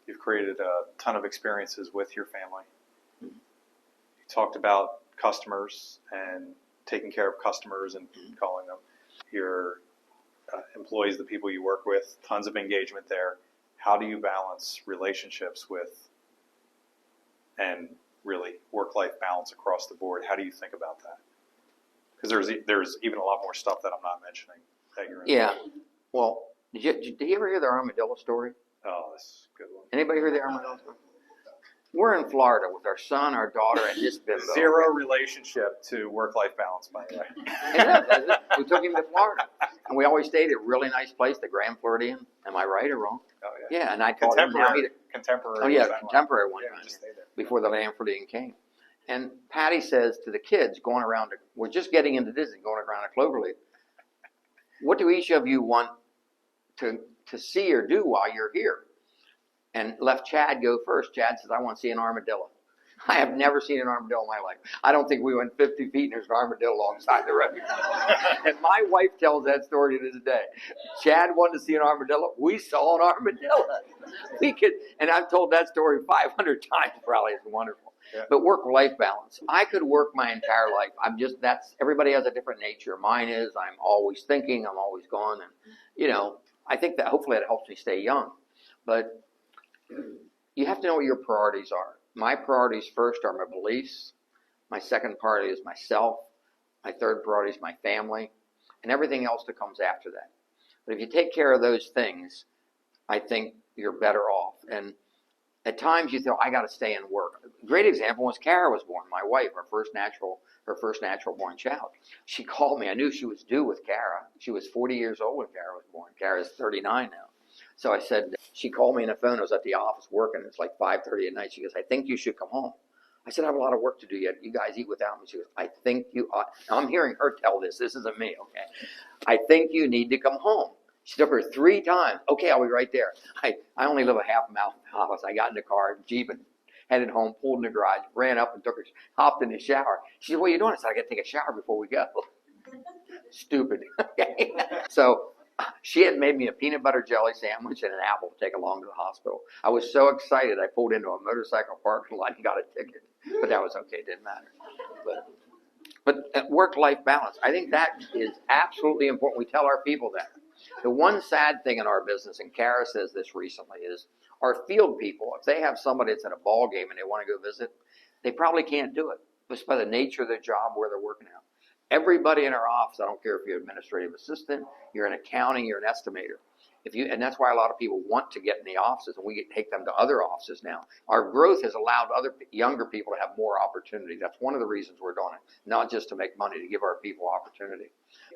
You've created a ton of experiences with your family. You talked about customers and taking care of customers and calling them. Your employees, the people you work with, tons of engagement there. How do you balance relationships with and really work-life balance across the board? How do you think about that? Because there's even a lot more stuff that I'm not mentioning that you're in. Yeah. Well, did you ever hear the armadillo story? Oh, that's a good one. Anybody hear the armadillo story? We're in Florida with our son, our daughter, and this bimbo. Zero relationship to work-life balance, by the way. Yeah, we took him to Florida. And we always stayed at a really nice place, the Grand Floridian. Am I right or wrong? Oh, yeah. Yeah, and I told him now Contemporary. Oh, yeah, contemporary one time. Just stay there. Before the Grand Floridian came. And Patty says to the kids going around, we're just getting into Disney, going around a Cloverleaf. What do each of you want to see or do while you're here? And left Chad go first. Chad says, I want to see an armadillo. I have never seen an armadillo in my life. I don't think we went 50 feet and there's an armadillo alongside the road. And my wife tells that story to this day. Chad wanted to see an armadillo. We saw an armadillo. And I've told that story 500 times probably. It's wonderful. Yeah. But work-life balance. I could work my entire life. Everybody has a different nature. Mine is I'm always thinking, I'm always gone. And, I think that hopefully it helps me stay young. But you have to know what your priorities are. My priorities first are my beliefs. My second priority is myself. My third priority is my family. And everything else that comes after that. But if you take care of those things, I think you're better off. And at times you think, I got to stay and work. A great example was Kara was born, my wife, her first natural born child. She called me. I knew she was due with Kara. She was 40 years old when Kara was born. Kara's 39 now. So I said, she called me on the phone. I was at the office working. It's like 5:30 at night. She goes, I think you should come home. I said, I have a lot of work to do yet. You guys eat without me. She goes, I think you ought. Now I'm hearing her tell this. This isn't me, okay? I think you need to come home. She took her 3 times. Okay, I'll be right there. I only live a half mile from the office. I got in the car, Jeep, and headed home, pulled in the garage, ran up and hopped in the shower. She said, what are you doing? I said, I got to take a shower before we go. Stupid. Okay. So she had made me a peanut butter jelly sandwich and an apple to take along to the hospital. I was so excited I pulled into a motorcycle parking lot and got a ticket. But that was okay. It didn't matter. But work-life balance, I think that is absolutely important. We tell our people that. The one sad thing in our business, and Kara says this recently, is our field people, if they have somebody that's at a ball game and they want to go visit, they probably can't do it just by the nature of their job where they're working out. Everybody in our office, I don't care if you're an administrative assistant, you're in accounting, you're an estimator. And that's why a lot of people want to get in the offices, and we take them to other offices now. Our growth has allowed other younger people to have more opportunity. That's one of the reasons we're doing it, not just to make money, to give our people opportunity.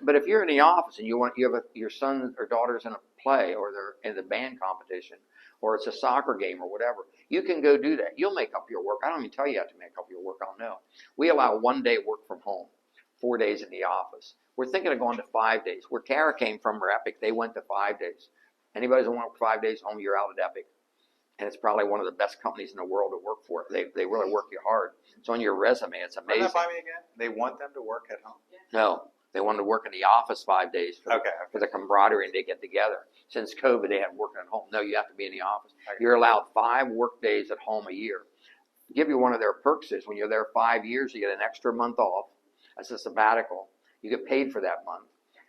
But if you're in the office and you have your son or daughter's in a play, or they're in the band competition, or it's a soccer game or whatever, you can go do that. You'll make up your work. I don't even tell you how to make up your work. I'll know. We allow 1 day work from home, 4 days in the office. We're thinking of going to 5 days. Where Kara came from, or Epic, they went to 5 days. Anybody who wants 5 days home, you're out at Epic. And it's probably one of the best companies in the world to work for. They really work you hard. It's on your resume. It's amazing. Run that by me again? They want them to work at home? No. They wanted to work in the office 5 days for the camaraderie and they get together. Since COVID, they had working at home. No, you have to be in the office. You're allowed 5 work days at home a year. Give you one of their perks is when you're there 5 years, you get an extra month off, as a sabbatical. You get paid for that month,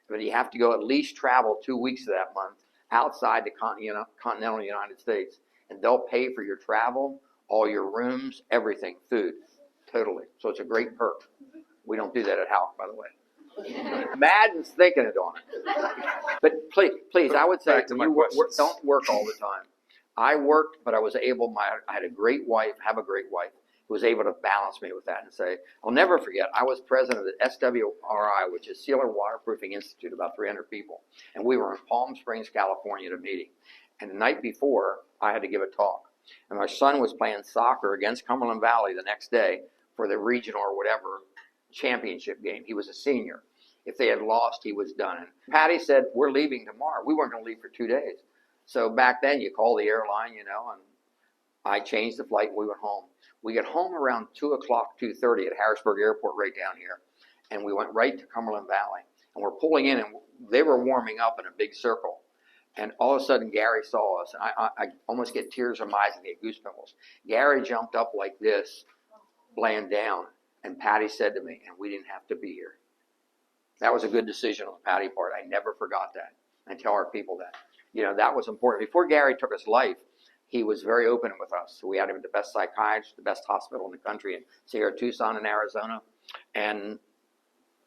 but you have to go at least travel 2 weeks of that month outside the continental United States, and they'll pay for your travel, all your rooms, everything, food, totally. So it's a great perk. We don't do that at Houck, by the way. Madden's thinking of doing it. But please, I would say Back to my questions. don't work all the time. I worked, but I was able, I had a great wife, who was able to balance me with that and say, I'll never forget, I was president of the SWRI, which is Sealer Waterproofing Institute, about 300 people. And we were in Palm Springs, California at a meeting. And the night before, I had to give a talk. And my son was playing soccer against Cumberland Valley the next day for the regional or whatever championship game. He was a senior. If they had lost, he was done. And Patty said, we're leaving tomorrow. We weren't going to leave for 2 days. So back then, you call the airline, and I changed the flight and we went home. We got home around 2 o'clock, 2:30 at Harrisburg Airport right down here. And we went right to Cumberland Valley. And we're pulling in, and they were warming up in a big circle. And all of a sudden, Gary saw us. And I almost get tears in my eyes and get goose pimples. Gary jumped up like this, laying down. And Patty said to me, and we didn't have to be here. That was a good decision on the Patty part. I never forgot that. I tell our people that. That was important. Before Gary took his life, he was very open with us. So we had him at the best psychiatrist, the best hospital in the country in Sierra Tucson in Arizona. And,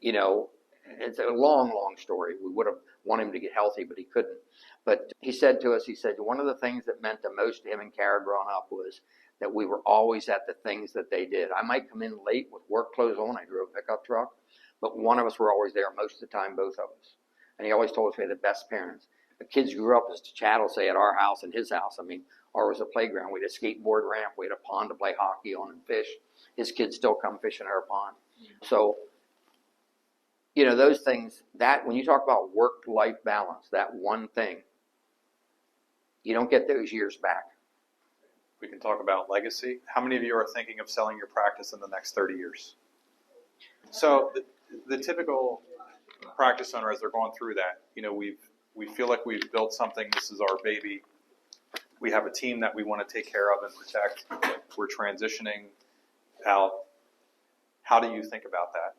it's a long, long story. We would have wanted him to get healthy, but he couldn't. But he said to us, one of the things that meant the most to him and Kara growing up was that we were always at the things that they did. I might come in late with work clothes on. I drove a pickup truck. But one of us were always there most of the time, both of us. And he always told us we had the best parents. The kids grew up, as Chad will say, at our house and his house. Ours was a playground. We had a skateboard ramp. We had a pond to play hockey on and fish. His kids still come fishing in our pond. So, those things, that when you talk about work-life balance, that one thing, you don't get those years back. We can talk about legacy. How many of you are thinking of selling your practice in the next 30 years? So the typical practice owner, as they're going through that, we feel like we've built something. This is our baby. We have a team that we want to take care of and protect. We're transitioning out. How do you think about that?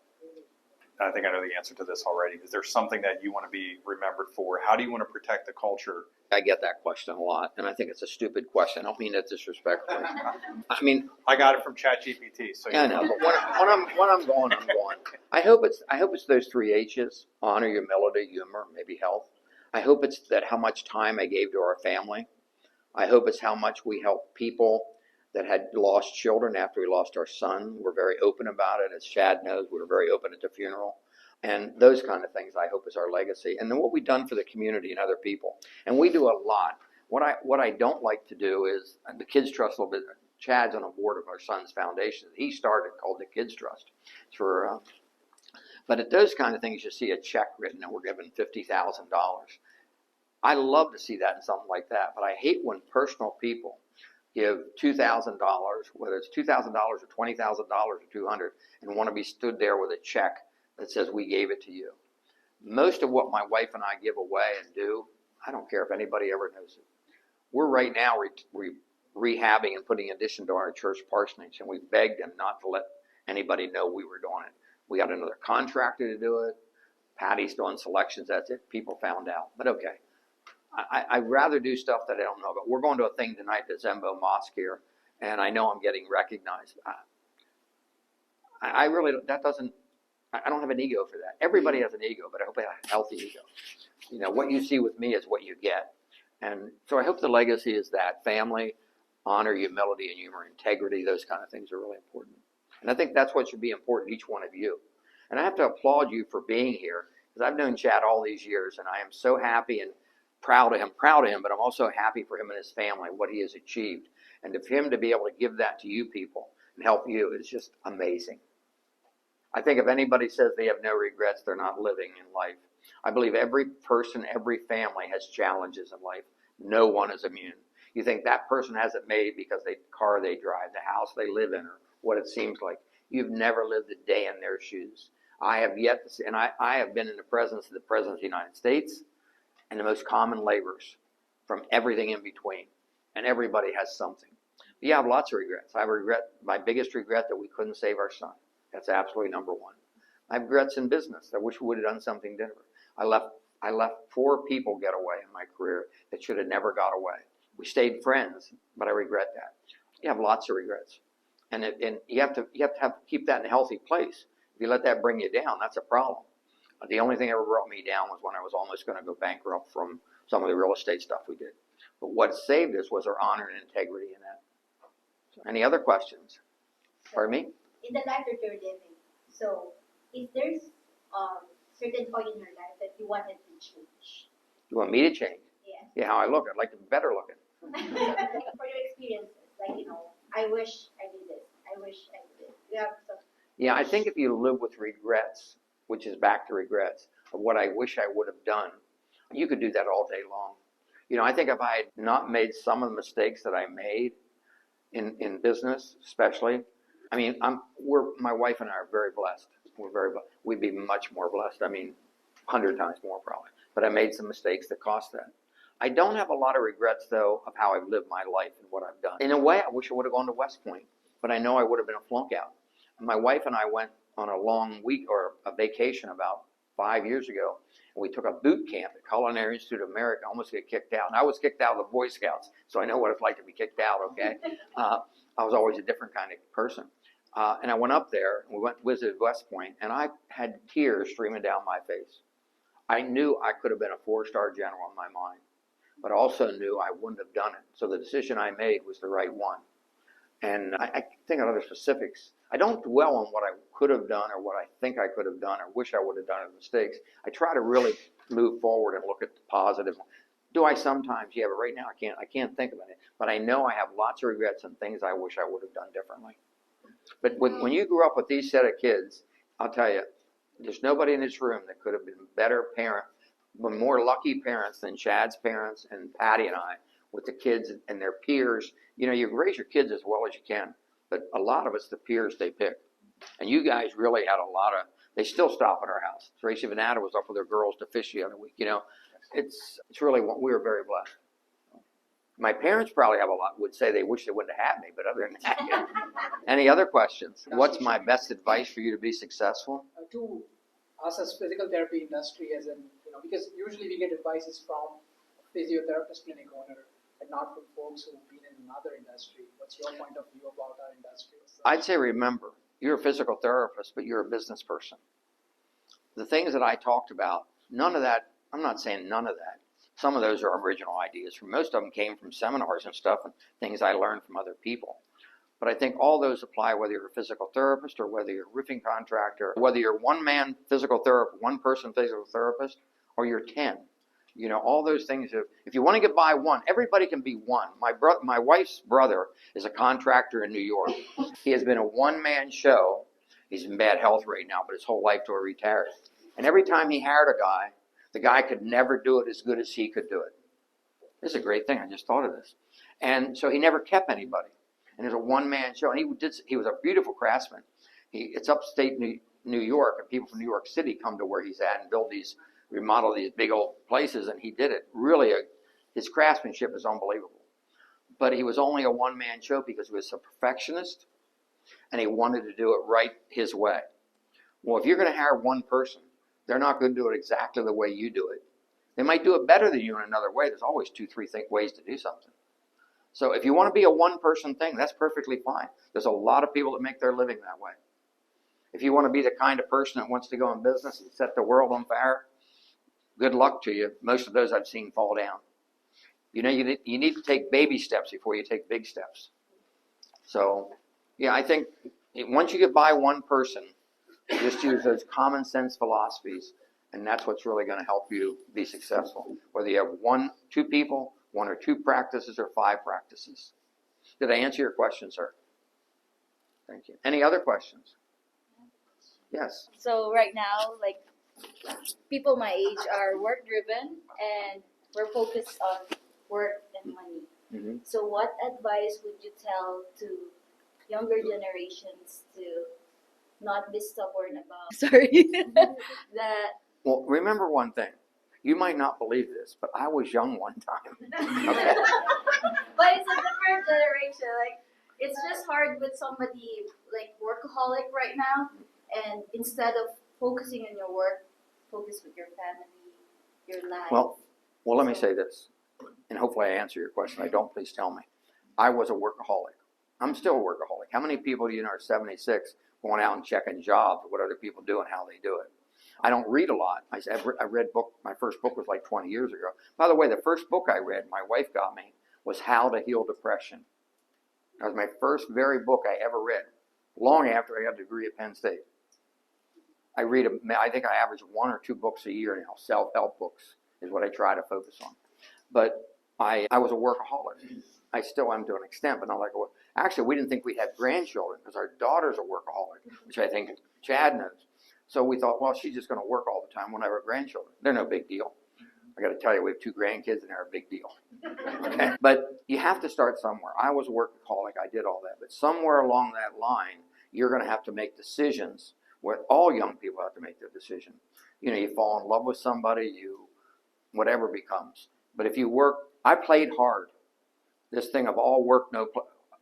I think I know the answer to this already. Is there something that you want to be remembered for? How do you want to protect the culture? I get that question a lot, and I think it's a stupid question. I don't mean it disrespectfully. I got it from ChatGPT. So I know, but when I'm going. I hope it's those 3 H's: honor, humility, humor, maybe health. I hope it's that how much time I gave to our family. I hope it's how much we helped people that had lost children after we lost our son. We're very open about it. As Chad knows, we were very open at the funeral. And those kind of things, I hope, is our legacy. And then what we've done for the community and other people. And we do a lot. What I don't like to do is, the Kids Trust a little bit, Chad's on a board of our son's foundation. He started called the Kids Trust. But at those kind of things, you see a check written and we're given $50,000. I love to see that in something like that. But I hate when personal people give $2,000, whether it's $2,000 or $20,000 or $200, and want to be stood there with a check that says we gave it to you. Most of what my wife and I give away and do, I don't care if anybody ever knows it. We're right now rehabbing and putting addition to our church parsonage, and we begged them not to let anybody know we were doing it. We got another contractor to do it. Patty's doing selections. That's it. People found out. But okay. I'd rather do stuff that I don't know about. We're going to a thing tonight at Zembo Mosque here, and I know I'm getting recognized. I really don't, I don't have an ego for that. Everybody has an ego, but I hope I have a healthy ego. What you see with me is what you get. And so I hope the legacy is that family, honor, humility, and humor, integrity, those kind of things are really important. And I think that's what should be important to each one of you. And I have to applaud you for being here, because I've known Chad all these years, and I am so happy and proud of him, but I'm also happy for him and his family, what he has achieved. And for him to be able to give that to you people and help you is just amazing. I think if anybody says they have no regrets, they're not living in life. I believe every person, every family has challenges in life. No one is immune. You think that person has it made because the car they drive, the house they live in, or what it seems like. You've never lived a day in their shoes. I have yet to see, and I have been in the presence of the President of the United States, and the most common laborers, from everything in between. And everybody has something. But yeah, I have lots of regrets. My biggest regret that we couldn't save our son. That's absolutely number one. I have regrets in business. I wish we would have done something different. I let 4 people get away in my career that should have never got away. We stayed friends, but I regret that. You have lots of regrets, and you have to keep that in a healthy place. If you let that bring you down, that's a problem. The only thing that ever brought me down was when I was almost going to go bankrupt from some of the real estate stuff we did. But what saved us was our honor and integrity in that. Any other questions? Pardon me? In the life that you're living, so if there's certain point in your life that you wanted to change, You want me to change? yeah, Yeah, how I look. I'd like to be better looking. for your experiences, like I wish I did this, I wish I did this. You have some. Yeah, I think if you live with regrets, which is back to regrets of what I wish I would have done, you could do that all day long. I think if I had not made some of the mistakes that I made in business, especially, my wife and I are very blessed. We're very blessed. We'd be much more blessed. 100 times more probably. But I made some mistakes that cost that. I don't have a lot of regrets, though, of how I've lived my life and what I've done. In a way, I wish I would have gone to West Point, but I know I would have been a flunk out. My wife and I went on a long week or a vacation about 5 years ago, and we took a boot camp at Culinary Institute of America. I almost get kicked out. And I was kicked out of the Boy Scouts, so I know what it's like to be kicked out, okay? I was always a different kind of person. And I went up there, and we visited West Point, and I had tears streaming down my face. I knew I could have been a 4-star general in my mind, but also knew I wouldn't have done it. So the decision I made was the right one. And I think of other specifics. I don't dwell on what I could have done or what I think I could have done or wish I would have done as mistakes. I try to really move forward and look at the positive. Do I sometimes? Yeah, but right now I can't think of it. But I know I have lots of regrets and things I wish I would have done differently. But when you grew up with these set of kids, I'll tell you, there's nobody in this room that could have been better parent, but more lucky parents than Chad's parents and Patty and I with the kids and their peers. You raise your kids as well as you can, but a lot of it's the peers they pick. And you guys really had they still stop at our house. Tracy Vanata was up with her girls to fish the other week. It's really what we were very blessed. My parents probably would say they wish they wouldn't have had me, but other than that, Any other questions? What's my best advice for you to be successful? To us as physical therapy industry, because usually we get advices from a physiotherapist clinic owner and not from folks who've been in another industry. What's your point of view about our industry? I'd say remember, you're a physical therapist, but you're a business person. The things that I talked about, none of that, I'm not saying none of that. Some of those are original ideas. Most of them came from seminars and stuff and things I learned from other people. But I think all those apply whether you're a physical therapist or whether you're a roofing contractor, whether you're one-man physical therapist, one-person physical therapist, or you're 10. All those things. If you want to get by one, everybody can be one. My wife's brother is a contractor in New York. He has been a one-man show. He's in bad health right now, but his whole life till he retired. And every time he hired a guy, the guy could never do it as good as he could do it. This is a great thing. I just thought of this. And so he never kept anybody. And it was a one-man show. And he was a beautiful craftsman. It's upstate New York, and people from New York City come to where he's at and remodel these big old places, and he did it. Really, his craftsmanship is unbelievable. But he was only a one-man show because he was a perfectionist, and he wanted to do it right his way. Well, if you're going to hire one person, they're not going to do it exactly the way you do it. They might do it better than you in another way. There's always 2-3 ways to do something. So if you want to be a one-person thing, that's perfectly fine. There's a lot of people that make their living that way. If you want to be the kind of person that wants to go in business and set the world on fire, good luck to you. Most of those I've seen fall down. You need to take baby steps before you take big steps. So, yeah, I think once you get by one person, just use those common sense philosophies, and that's what's really going to help you be successful. Whether you have 2 people, 1 or 2 practices, or 5 practices. Did I answer your question, sir? Thank you. Any other questions? Yes. So right now, people my age are work driven and we're focused on work and money. Mm-hmm. So what advice would you tell to younger generations to not be stubborn about that? Well, remember one thing. You might not believe this, but I was young one time. Okay. But it's a different generation. It's just hard with somebody workaholic right now, and instead of focusing on your work, focus with your family, your life. Well, let me say this, and hopefully I answer your question. If I don't, please tell me. I was a workaholic. I'm still a workaholic. How many people do you know are 76 going out and checking jobs, what other people do and how they do it? I don't read a lot. I read my first book was like 20 years ago. By the way, the first book I read, my wife got me, was How to Heal Depression. That was my first very book I ever read, long after I got a degree at Penn State. I think I average 1 or 2 books a year now. Self-help books is what I try to focus on. But I was a workaholic. I still am to an extent, but not like actually, we didn't think we had grandchildren because our daughter's a workaholic, which I think Chad knows. So we thought, well, she's just going to work all the time when I have grandchildren. They're no big deal. I got to tell you, we have 2 grandkids and they're a big deal. Okay? But you have to start somewhere. I was a workaholic. I did all that. But somewhere along that line, you're going to have to make decisions where all young people have to make their decision. You fall in love with somebody, whatever becomes. But if you work, I played hard. This thing of all work, no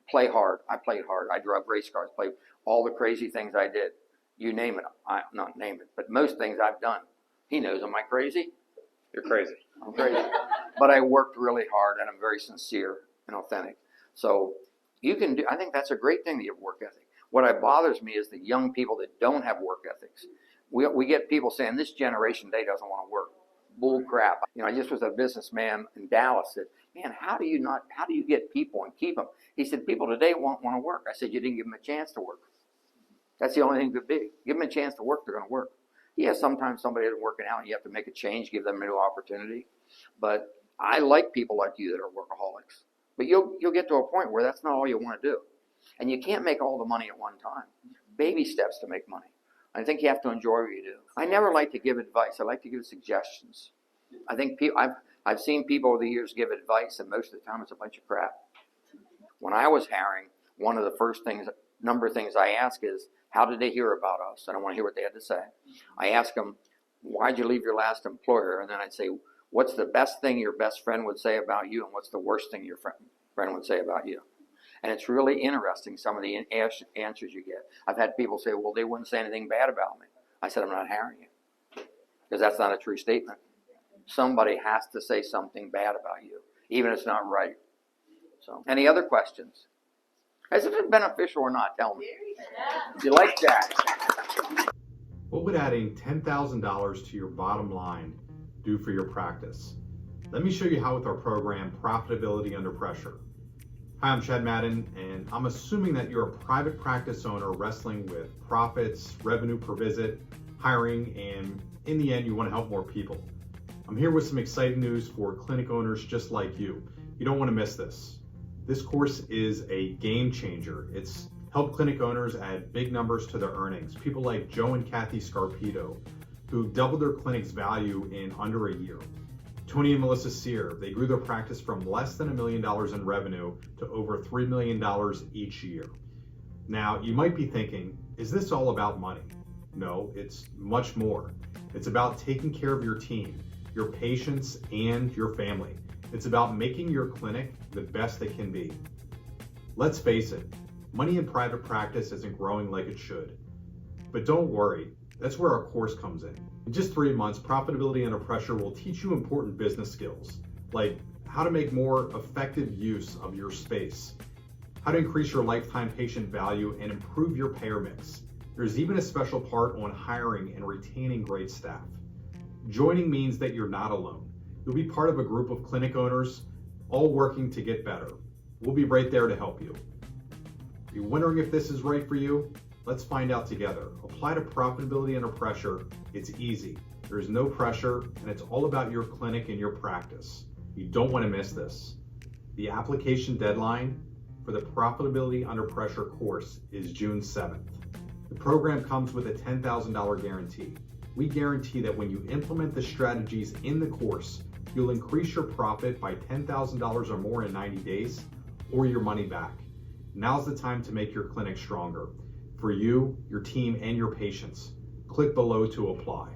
play hard. I played hard. I drove race cars, played all the crazy things I did. You name it. Not name it, but most things I've done. He knows, am I crazy? You're crazy. I'm crazy. But I worked really hard and I'm very sincere and authentic. So I think that's a great thing that you have work ethic. What bothers me is the young people that don't have work ethics. We get people saying this generation today doesn't want to work. Bull crap. I just was a businessman in Dallas said, man, how do you get people and keep them? He said, people today won't want to work. I said, you didn't give them a chance to work. That's the only thing could be. Give them a chance to work, they're going to work. Yeah, sometimes somebody isn't working out and you have to make a change, give them a new opportunity. But I like people like you that are workaholics. But you'll get to a point where that's not all you want to do. And you can't make all the money at one time. Baby steps to make money. I think you have to enjoy what you do. I never like to give advice. I like to give suggestions. I think I've seen people over the years give advice, and most of the time it's a bunch of crap. When I was hiring, one of the first number of things I ask is, how did they hear about us? And I want to hear what they had to say. I ask them, why'd you leave your last employer? And then I'd say, what's the best thing your best friend would say about you, and what's the worst thing your friend would say about you? And it's really interesting, some of the answers you get. I've had people say, well, they wouldn't say anything bad about me. I said, I'm not hiring you. Because that's not a true statement. Somebody has to say something bad about you, even if it's not right. So, any other questions? Has it been beneficial or not? Tell me. Do you like that? What would adding $10,000 to your bottom line do for your practice? Let me show you how with our program, Profitability Under Pressure. Hi, I'm Chad Madden, and I'm assuming that you're a private practice owner wrestling with profits, revenue per visit, hiring, and in the end, you want to help more people. I'm here with some exciting news for clinic owners just like you. You don't want to miss this. This course is a game changer. It's helped clinic owners add big numbers to their earnings. People like Joe and Kathy Scarpito, who doubled their clinic's value in under a year. Tony and Melissa Sear, they grew their practice from less than $1 million in revenue to over $3 million each year. Now, you might be thinking, is this all about money? No, it's much more. It's about taking care of your team, your patients, and your family. It's about making your clinic the best it can be. Let's face it, money in private practice isn't growing like it should. But don't worry, that's where our course comes in. In just 3 months, Profitability Under Pressure will teach you important business skills, like how to make more effective use of your space, how to increase your lifetime patient value and improve your payer mix. There's even a special part on hiring and retaining great staff. Joining means that you're not alone. You'll be part of a group of clinic owners, all working to get better. We'll be right there to help you. Are you wondering if this is right for you? Let's find out together. Apply to Profitability Under Pressure. It's easy. There's no pressure, and it's all about your clinic and your practice. You don't want to miss this. The application deadline for the Profitability Under Pressure course is June 7th. The program comes with a $10,000 guarantee. We guarantee that when you implement the strategies in the course, you'll increase your profit by $10,000 or more in 90 days, or your money back. Now's the time to make your clinic stronger. For you, your team, and your patients. Click below to apply.